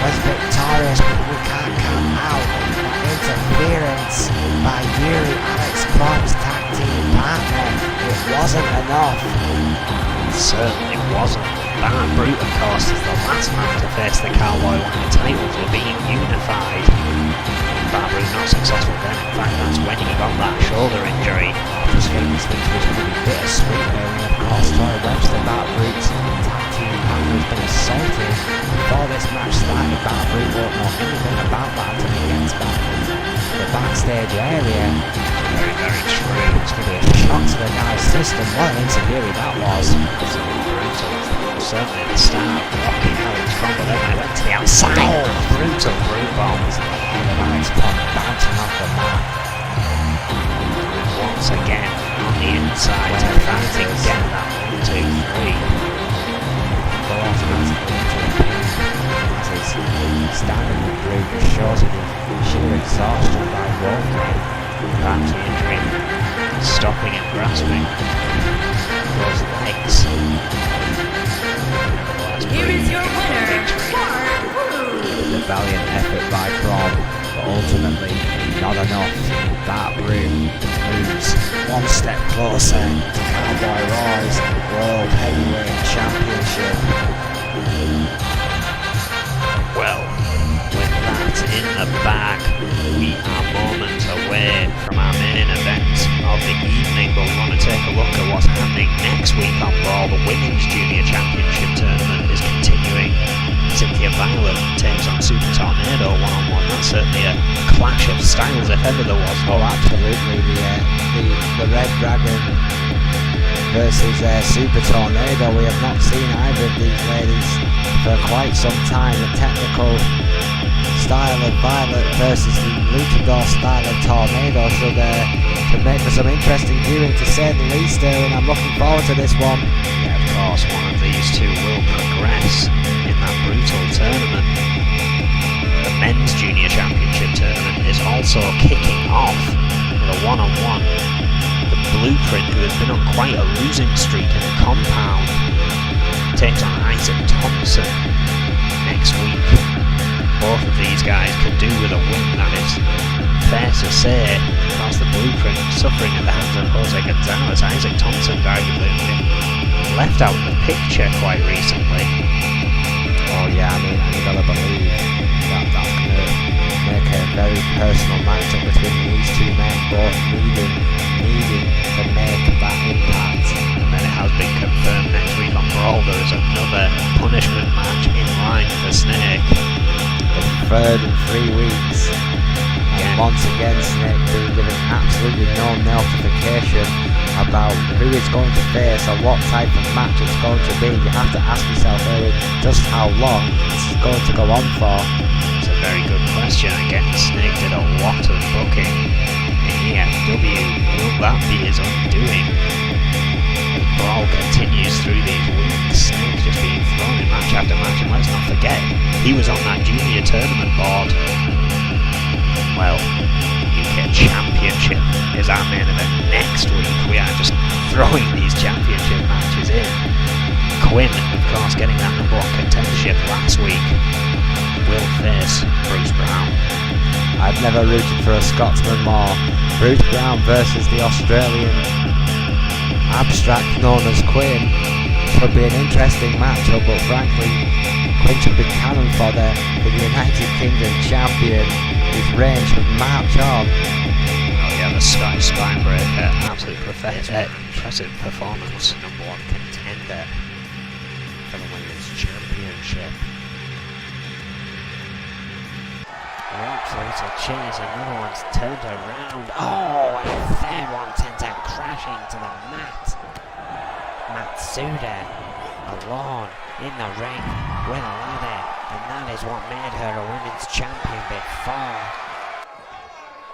was victorious, but we can't count out that interference by Yuri, Alex Crom's tag team partner. It wasn't enough. It certainly wasn't. Bart Brute, of course, is the last man to face the Cowboy when the titles were being unified. Bart Brute not successful then. In fact, that's when he got that shoulder injury. This famous victory is going to be bittersweet there, and of course Troy Webster, Bart Brute's tag team partner, has been assaulted. Before this match started, Bart Brute won't know anything about that until he gets back to the backstage area. Very, very true. It's going to be a shock to the guy's system. What an interview that was. Absolutely brutal. Certainly the start of Rocky Alex Crom, but then they went to the outside. Brutal brute bombs. And Alex Crom bouncing off the mat. Once again on the inside to fighting again that 1, 2, 3. Go automatically into the pin as his standing with Brute shows it in sheer exhaustion by Wolfman. Perhaps the injury stopping and grasping those legs. Here is your winner, Bart Brute. It was a valiant effort by Crom, but ultimately not enough. Bart Brute moves one step closer to Cowboy Raw's World Heavyweight Championship. Well, with that in the bag, we are moments away from our main event of the evening, but we want to take a look at what's happening next week on Brawl. The Women's Junior Championship Tournament is continuing. Cynthia Violet takes on Super Tornado one-on-one. That's certainly a clash of styles if ever there was. Oh, absolutely. The Red Dragon versus Super Tornado. We have not seen either of these ladies for quite some time. The technical style of Violet versus the Luchador style of Tornado should make for some interesting viewing, to say the least, and I'm looking forward to this one. Yeah, of course, one of these two will progress in that brutal tournament. The Men's Junior Championship tournament is also kicking off with a one-on-one. The Blueprint, who has been on quite a losing streak in the compound, takes on Isaac Thompson next week. Both of these guys could do with a win, that is fair to say, because the Blueprint suffering at the hands of Jose Gonzalez. Isaac Thompson arguably been left out of the picture quite recently. Oh yeah, I mean, you've got to believe that that's going to make a very personal matchup between these two men, both needing to make that impact. And then it has been confirmed next week on Brawl there is another punishment match in line for Snake. The third in 3 weeks. And once again, Snake being given absolutely no notification about who it's going to face or what type of match it's going to be. You have to ask yourself, Erwin, just how long this is going to go on for. It's a very good question. Again, Snake did a lot of booking in N.E.W. Will that be his undoing? As Brawl continues through these weeks, Snake's just being thrown in match after match, and let's not forget, he was on that junior tournament board. Well, UK Championship is our main event next week. We are just throwing these championship matches in. Quinn, of course, getting that #1 contendership last week, will face Bruce Brown. I've never rooted for a Scotsman more. Bruce Brown versus the Australian abstract known as Quinn should be an interesting matchup, but frankly, Quinn should be cannon fodder for the United Kingdom champion. His reign should march on. Oh yeah, the Scottish Spinebreaker, absolutely impressive performance. #1 contender for the Women's Championship. Absolute chase, another one's turned around. Oh, and a third one sent her crashing to the mat. Matsuda alone in the ring with a ladder, and that is what made her a women's champion before.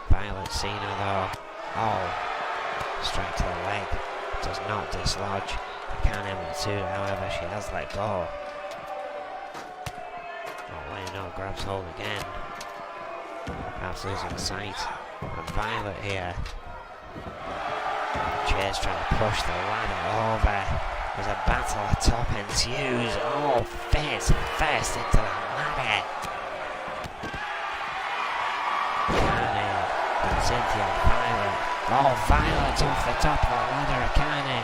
Violet Cena though, oh, straight to the leg, does not dislodge. Akane Matsuda, however, she has let go. Oh, Leno grabs hold again. Perhaps losing sight. And Violet here. Chase trying to push the ladder over. There's a battle atop ensues. Oh, face first into the ladder. Akane and Cynthia Violet. Oh, Violet off the top of the ladder. Akane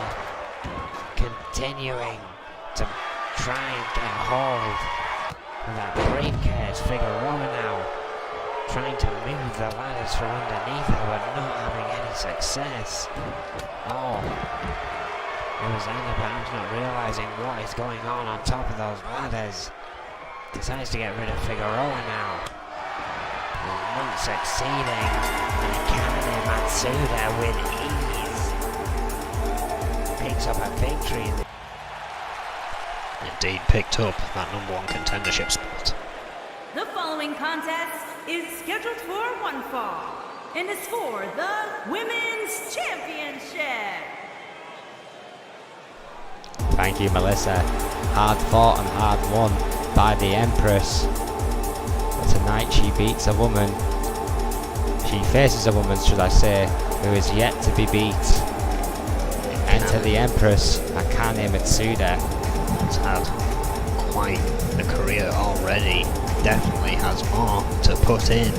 continuing to try and get a hold of that briefcase. Figueroa now trying to move the ladders from underneath her, but not having any success. Oh, it was Anna perhaps not realising what is going on top of those ladders. Decides to get rid of Figueroa now. And not succeeding. And Akane Matsuda with ease picks up a victory. Indeed picked up that #1 contendership spot. The following contest is scheduled for one fall and is for the Women's Championship. Thank you, Melissa. Hard fought and hard won by the Empress. But tonight she beats a woman. She faces a woman, should I say, who is yet to be beat. Enter the Empress, Akane Matsuda. Has had quite a career already. Definitely has more to put in.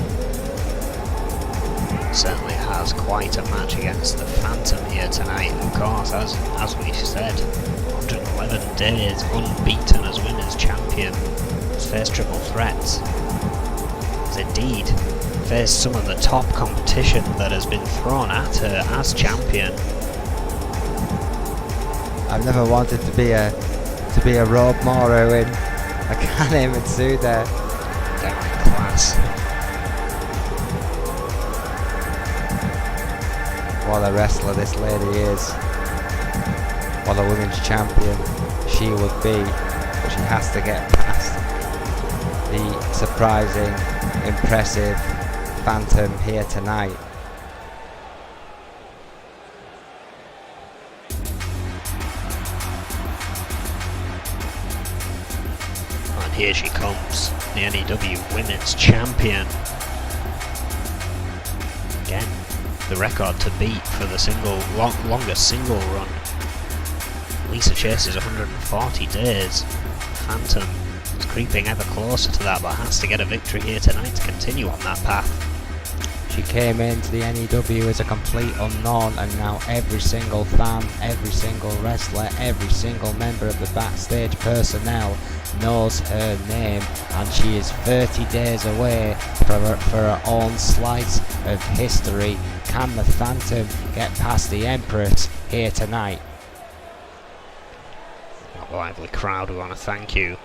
Certainly has quite a match against the Phantom here tonight. Of course, as we said, 111 days unbeaten as women's champion. Has faced triple threats. Has indeed faced some of the top competition that has been thrown at her as champion. I've never wanted to be a road Moro in Akane Matsuda. Down class. What a wrestler this lady is. What a women's champion she would be, but she has to get past the surprising, impressive Phantom here tonight. And here she comes, the N.E.W. Women's Champion. Again, the record to beat for the longest single run. Lisa Chase is 140 days. Phantom is creeping ever closer to that, but has to get a victory here tonight to continue on that path. She came into the N.E.W. as a complete unknown, and now every single fan, every single wrestler, every single member of the backstage personnel knows her name, and she is 30 days away for her own slice of history. Can the Phantom get past the Empress here tonight? A lively crowd, we want to thank you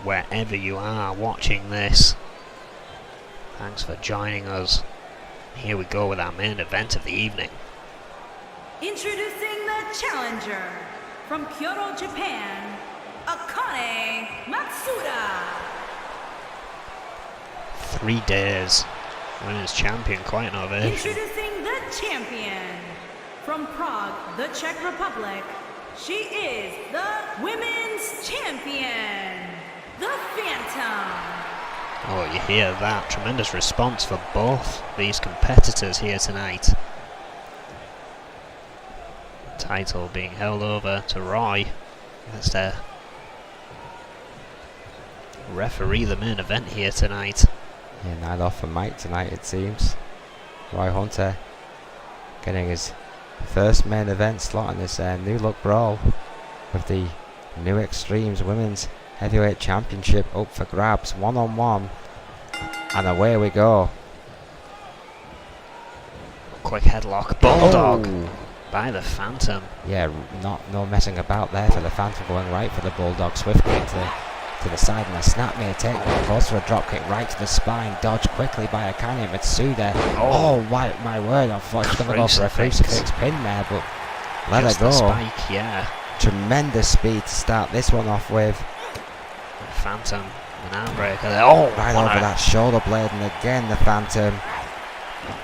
wherever you are watching this. Thanks for joining us. Here we go with our main event of the evening. Introducing the challenger from Kyoto, Japan, Akane Matsuda. 3 days. Women's champion, quite an ovation. Introducing the champion from Prague, the Czech Republic. She is the women's champion, the Phantom. Oh, you hear that? Tremendous response for both these competitors here tonight. Title being held over to Roy as to referee the main event here tonight. Yeah, night off for Mike tonight, it seems. Roy Hunter getting his first main event slot in this new look Brawl, with the New Extremes Women's Heavyweight Championship up for grabs, 1-on-1, and away we go. Quick headlock, Bulldog by the Phantom. Yeah, no messing about there for the Phantom, going right for the Bulldog. Swift kick to the side, and a snap may take, goes for a drop kick right to the spine, dodged quickly by Akane Matsuda. Oh my word, I thought she was going to go for a crucifix pin there, but let her go. The spike, yeah. Tremendous speed to start this one off with. Phantom, an arm breaker there. Oh, right over that shoulder blade, and again the Phantom.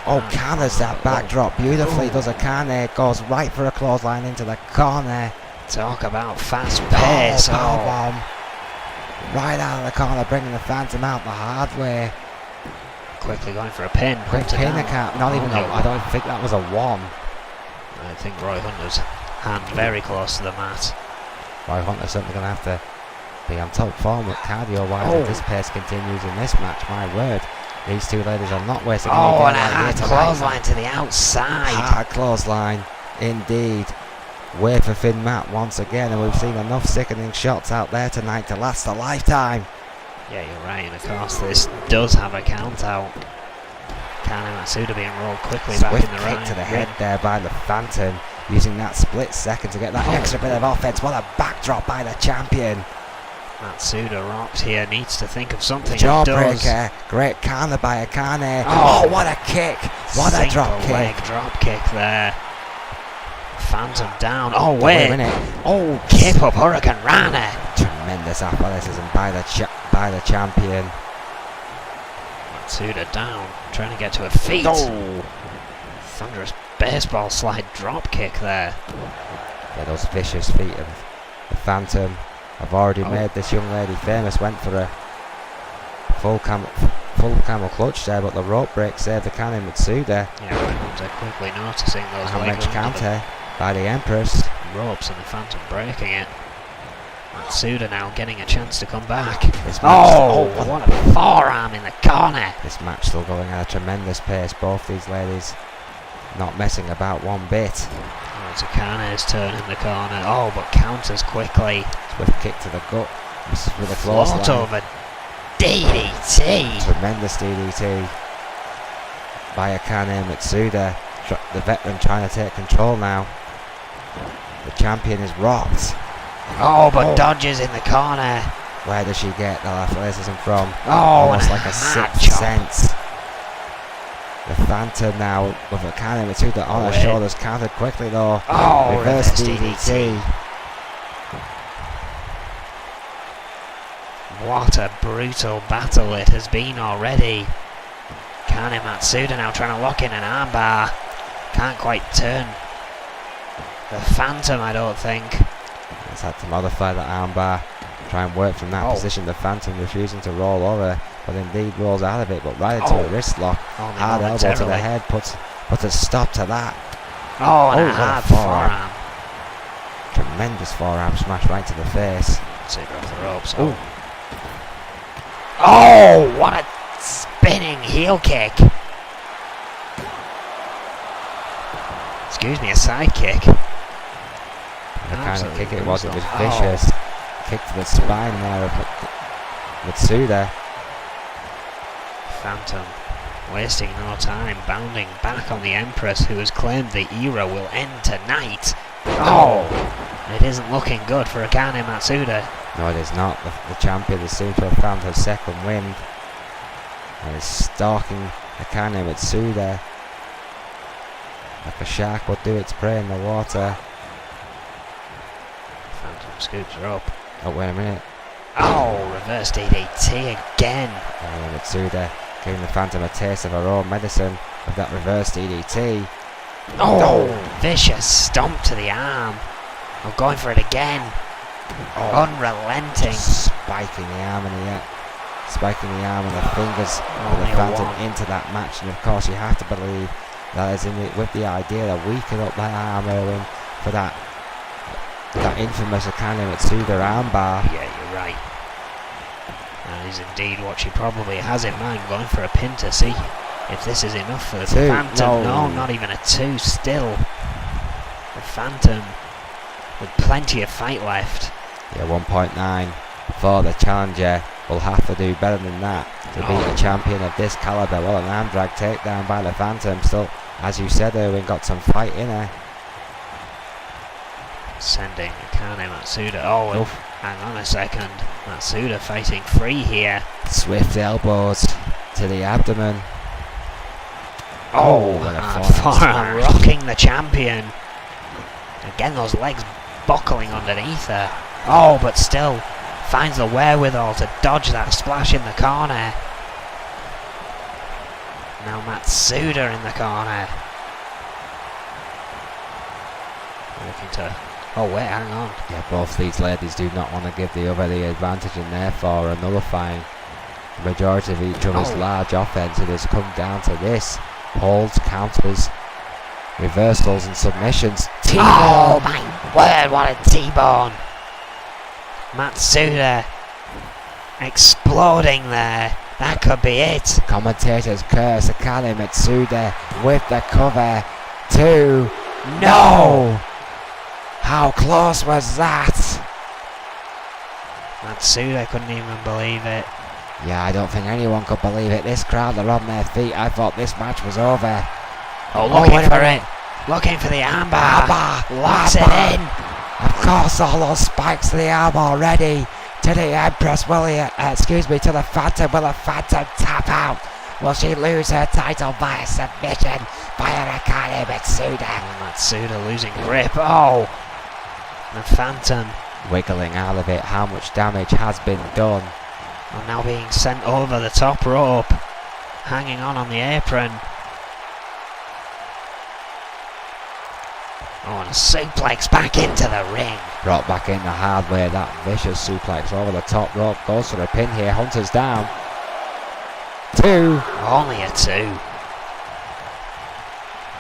Oh, counters that backdrop beautifully, does Akane, goes right for a clothesline into the corner. Talk about fast pace. Powerbomb. Right out of the corner, bringing the Phantom out the hard way. Quickly going for a pin. Quick pin account, not even I don't think that was a 1. I think Roy Hunter's hand very close to the mat. Roy Hunter's certainly going to have to be on top form with cardio-wise if this pace continues in this match. My word, these two ladies are not wasting any and a time hard clothesline to the outside. Hard clothesline, indeed. Way for thin mat once again, and we've seen enough sickening shots out there tonight to last a lifetime. Yeah, you're right, and of course this does have a count out. Akane Matsuda being rolled quickly back in the kick right. To the head there by the Phantom, using that split second to get that extra bit of offense. What a backdrop by the champion. Matsuda rocks here, needs to think of something. Jawbreaker, great counter by Akane. Oh, what a kick! What a drop kick! Leg drop kick there. Phantom down. Oh, wait. Oh, Cape up Hurricane Rana. Tremendous athleticism by the champion. Matsuda down, trying to get to her feet. Oh. Thunderous baseball slide drop kick there. Yeah, those vicious feet of the Phantom have already made this young lady famous. Went for a full camel clutch there, but the rope break saved Akane Matsuda. Yeah, Hunter quickly noticing those legs. Counter by the Empress. Ropes and the Phantom breaking it. Matsuda now getting a chance to come back. What a forearm in the corner. This match still going at a tremendous pace. Both these ladies not messing about one bit. Akane's turn in the corner. Oh, but counters quickly. Swift kick to the gut. This is with a clothesline. Float over DDT. Tremendous DDT by Akane Matsuda. The veteran trying to take control now. The champion is rocked. Oh, but dodges in the corner. Where does she get the athleticism from? Oh, almost like a sixth sense. The Phantom now with Akane Matsuda on her shoulders, countered quickly though. Oh, reverse DDT. What a brutal battle it has been already. Akane Matsuda now trying to lock in an armbar. Can't quite turn the Phantom, I don't think. He's had to modify the armbar, try and work from that position. The Phantom refusing to roll over, but indeed rolls out of it, but right into a wrist lock. Hard elbow to the head puts a stop to that. Oh, and a hard forearm. Tremendous forearm smash right to the face. Super off the ropes. Oh, what a spinning heel kick. Excuse me, a side kick. The kind of kick it was vicious. Kick to the spine there of Matsuda. Phantom wasting no time, bounding back on the Empress, who has claimed the era will end tonight. Oh, it isn't looking good for Akane Matsuda. No, it is not. The champion is soon to have found her second wind and is stalking Akane Matsuda like a shark would do its prey in the water. Phantom scoops her up. Oh, wait a minute. Oh, reverse DDT again. Matsuda giving the Phantom a taste of her own medicine with that reverse DDT. Oh, vicious stomp to the arm. I'm going for it again. Unrelenting. Spiking the arm and the fingers of the Phantom into that match. And of course you have to believe that is with the idea of weakening up that arm Erwin for that infamous Akane Matsuda armbar. Yeah, you're right. That is indeed what she probably has in mind, going for a pin to see if this is enough for the Phantom. No, not even a 2 still. The Phantom with plenty of fight left. Yeah, 1.9 for the challenger. Will have to do better than that to beat a champion of this caliber. Well, an arm drag takedown by the Phantom. Still, as you said, Erwin, got some fight in her. Sending Akane Matsuda. Oh, hang on a second. Matsuda fighting free here. Swift elbows to the abdomen. What a forearm rocking the champion. Again, those legs buckling underneath her. Oh, but still finds the wherewithal to dodge that splash in the corner. Now Matsuda in the corner. Looking to... Oh wait, hang on. Yeah, both these ladies do not want to give the other the advantage and therefore are nullifying the majority of each other's large offense. It has come down to this. Holds, counters, reversals and submissions. Oh my word, what a T-bone. Matsuda exploding there. That could be it. Commentators curse Akane Matsuda with the cover. 2. No! How close was that? Matsuda couldn't even believe it. Yeah, I don't think anyone could believe it. This crowd are on their feet. I thought this match was over. Looking for it. Looking for the armbar. Locks it in. Of course, all those spikes to the arm already. To the Empress, to the Phantom. Will the Phantom tap out? Will she lose her title by a submission by Akane Matsuda? Matsuda losing grip. Oh! The Phantom wiggling out of it. How much damage has been done? And now being sent over the top rope. Hanging on the apron. Oh, and a suplex back into the ring. Brought back in the hard way. That vicious suplex over the top rope. Goes for a pin here. Hunter's down. 2. Only a 2.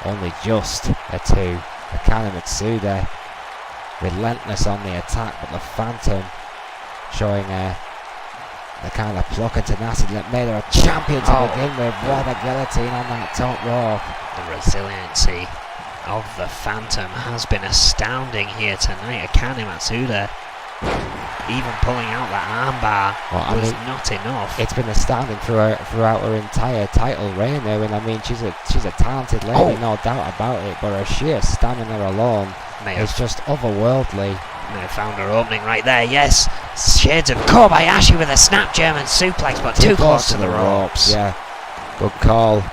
Only just a 2. Akane Matsuda relentless on the attack, but the Phantom showing the kind of pluck and tenacity that made her a champion to begin with. What a guillotine on that top rope. The resiliency of the Phantom has been astounding here tonight. Akane Matsuda even pulling out that armbar was not enough. It's been astounding throughout her entire title reign there, and I mean she's a talented lady, no doubt about it, but her sheer stamina alone is just otherworldly. May have found her opening right there, yes. Shades of Kobayashi with a snap German suplex, but too close to the ropes. Yeah, good call.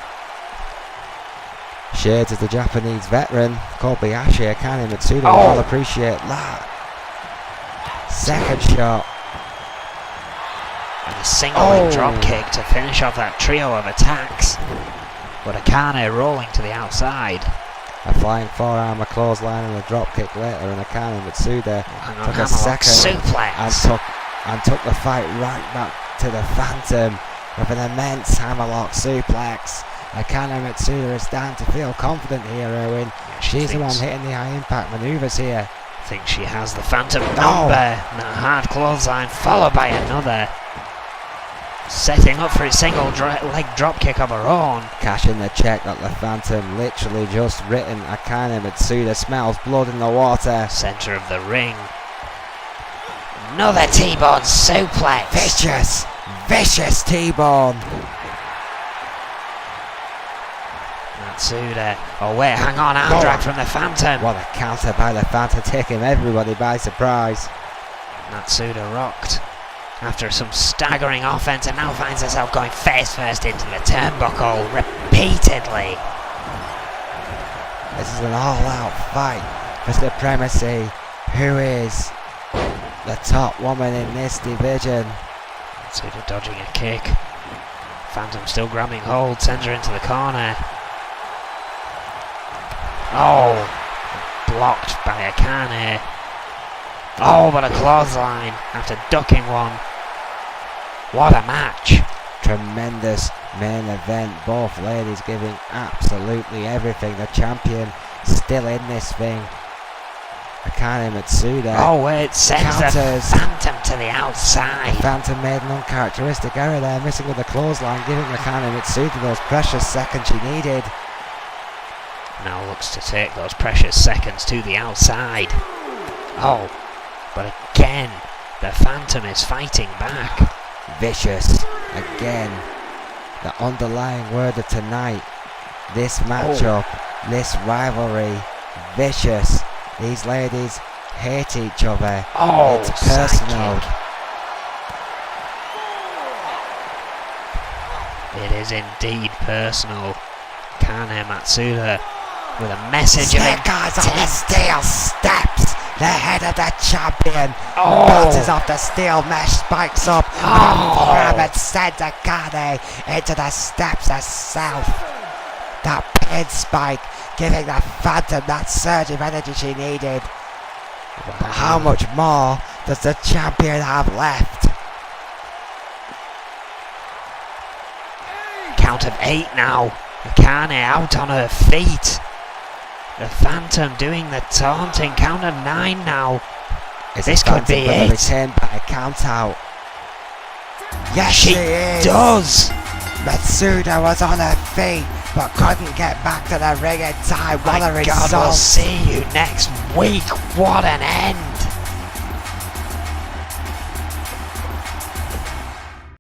Shades of the Japanese veteran, Kobayashi. Akane Matsuda will all appreciate that. Second shot. And a single drop kick to finish off that trio of attacks. But Akane rolling to the outside. A flying forearm, a clothesline, and a drop kick later, and Akane Matsuda took a second suplex and took the fight right back to the Phantom with an immense hammerlock suplex. Akane Matsuda is starting to feel confident here, Owen. She's the one hitting the high impact maneuvers here. I think she has the Phantom number. And a hard clothesline followed by another. Setting up for a single leg drop kick of her own. Cashing the check that the Phantom literally just written. Akane Matsuda smells blood in the water. Center of the ring. Another T-bone suplex. Vicious T-bone. Matsuda. Oh wait, hang on, arm drag from the Phantom. What a counter by the Phantom, taking everybody by surprise. Matsuda rocked after some staggering offense and now finds herself going face first into the turnbuckle repeatedly. This is an all-out fight for supremacy. Who is the top woman in this division? Matsuda dodging a kick. Phantom still grabbing hold, sends her into the corner. Oh, blocked by Akane. Oh, but a clothesline after ducking one. What a match. Tremendous main event. Both ladies giving absolutely everything. The champion still in this thing. Akane Matsuda. Oh, wait, sends the Phantom to the outside. The Phantom made an uncharacteristic error there, missing with the clothesline, giving Akane Matsuda those precious seconds she needed. Now looks to take those precious seconds to the outside. Oh, but again, the Phantom is fighting back. Vicious. Again, the underlying word of tonight. This matchup, this rivalry, vicious. These ladies hate each other. Oh, it's personal. It is indeed personal. Akane Matsuda with a message of guys on the steel steps. The head of the champion bounces off the steel mesh, spikes up, and sends Akane into the steps herself. That pin spike giving the Phantom that surge of energy she needed. But how much more does the champion have left? Count of 8 now. Akane out on her feet. The Phantom doing the taunting. Count of 9 now. This could be it. Retained by a count out. Yes, she does. Matsuda was on her feet, but couldn't get back to the ring in time. What a result. God, we'll see you next week. What an end.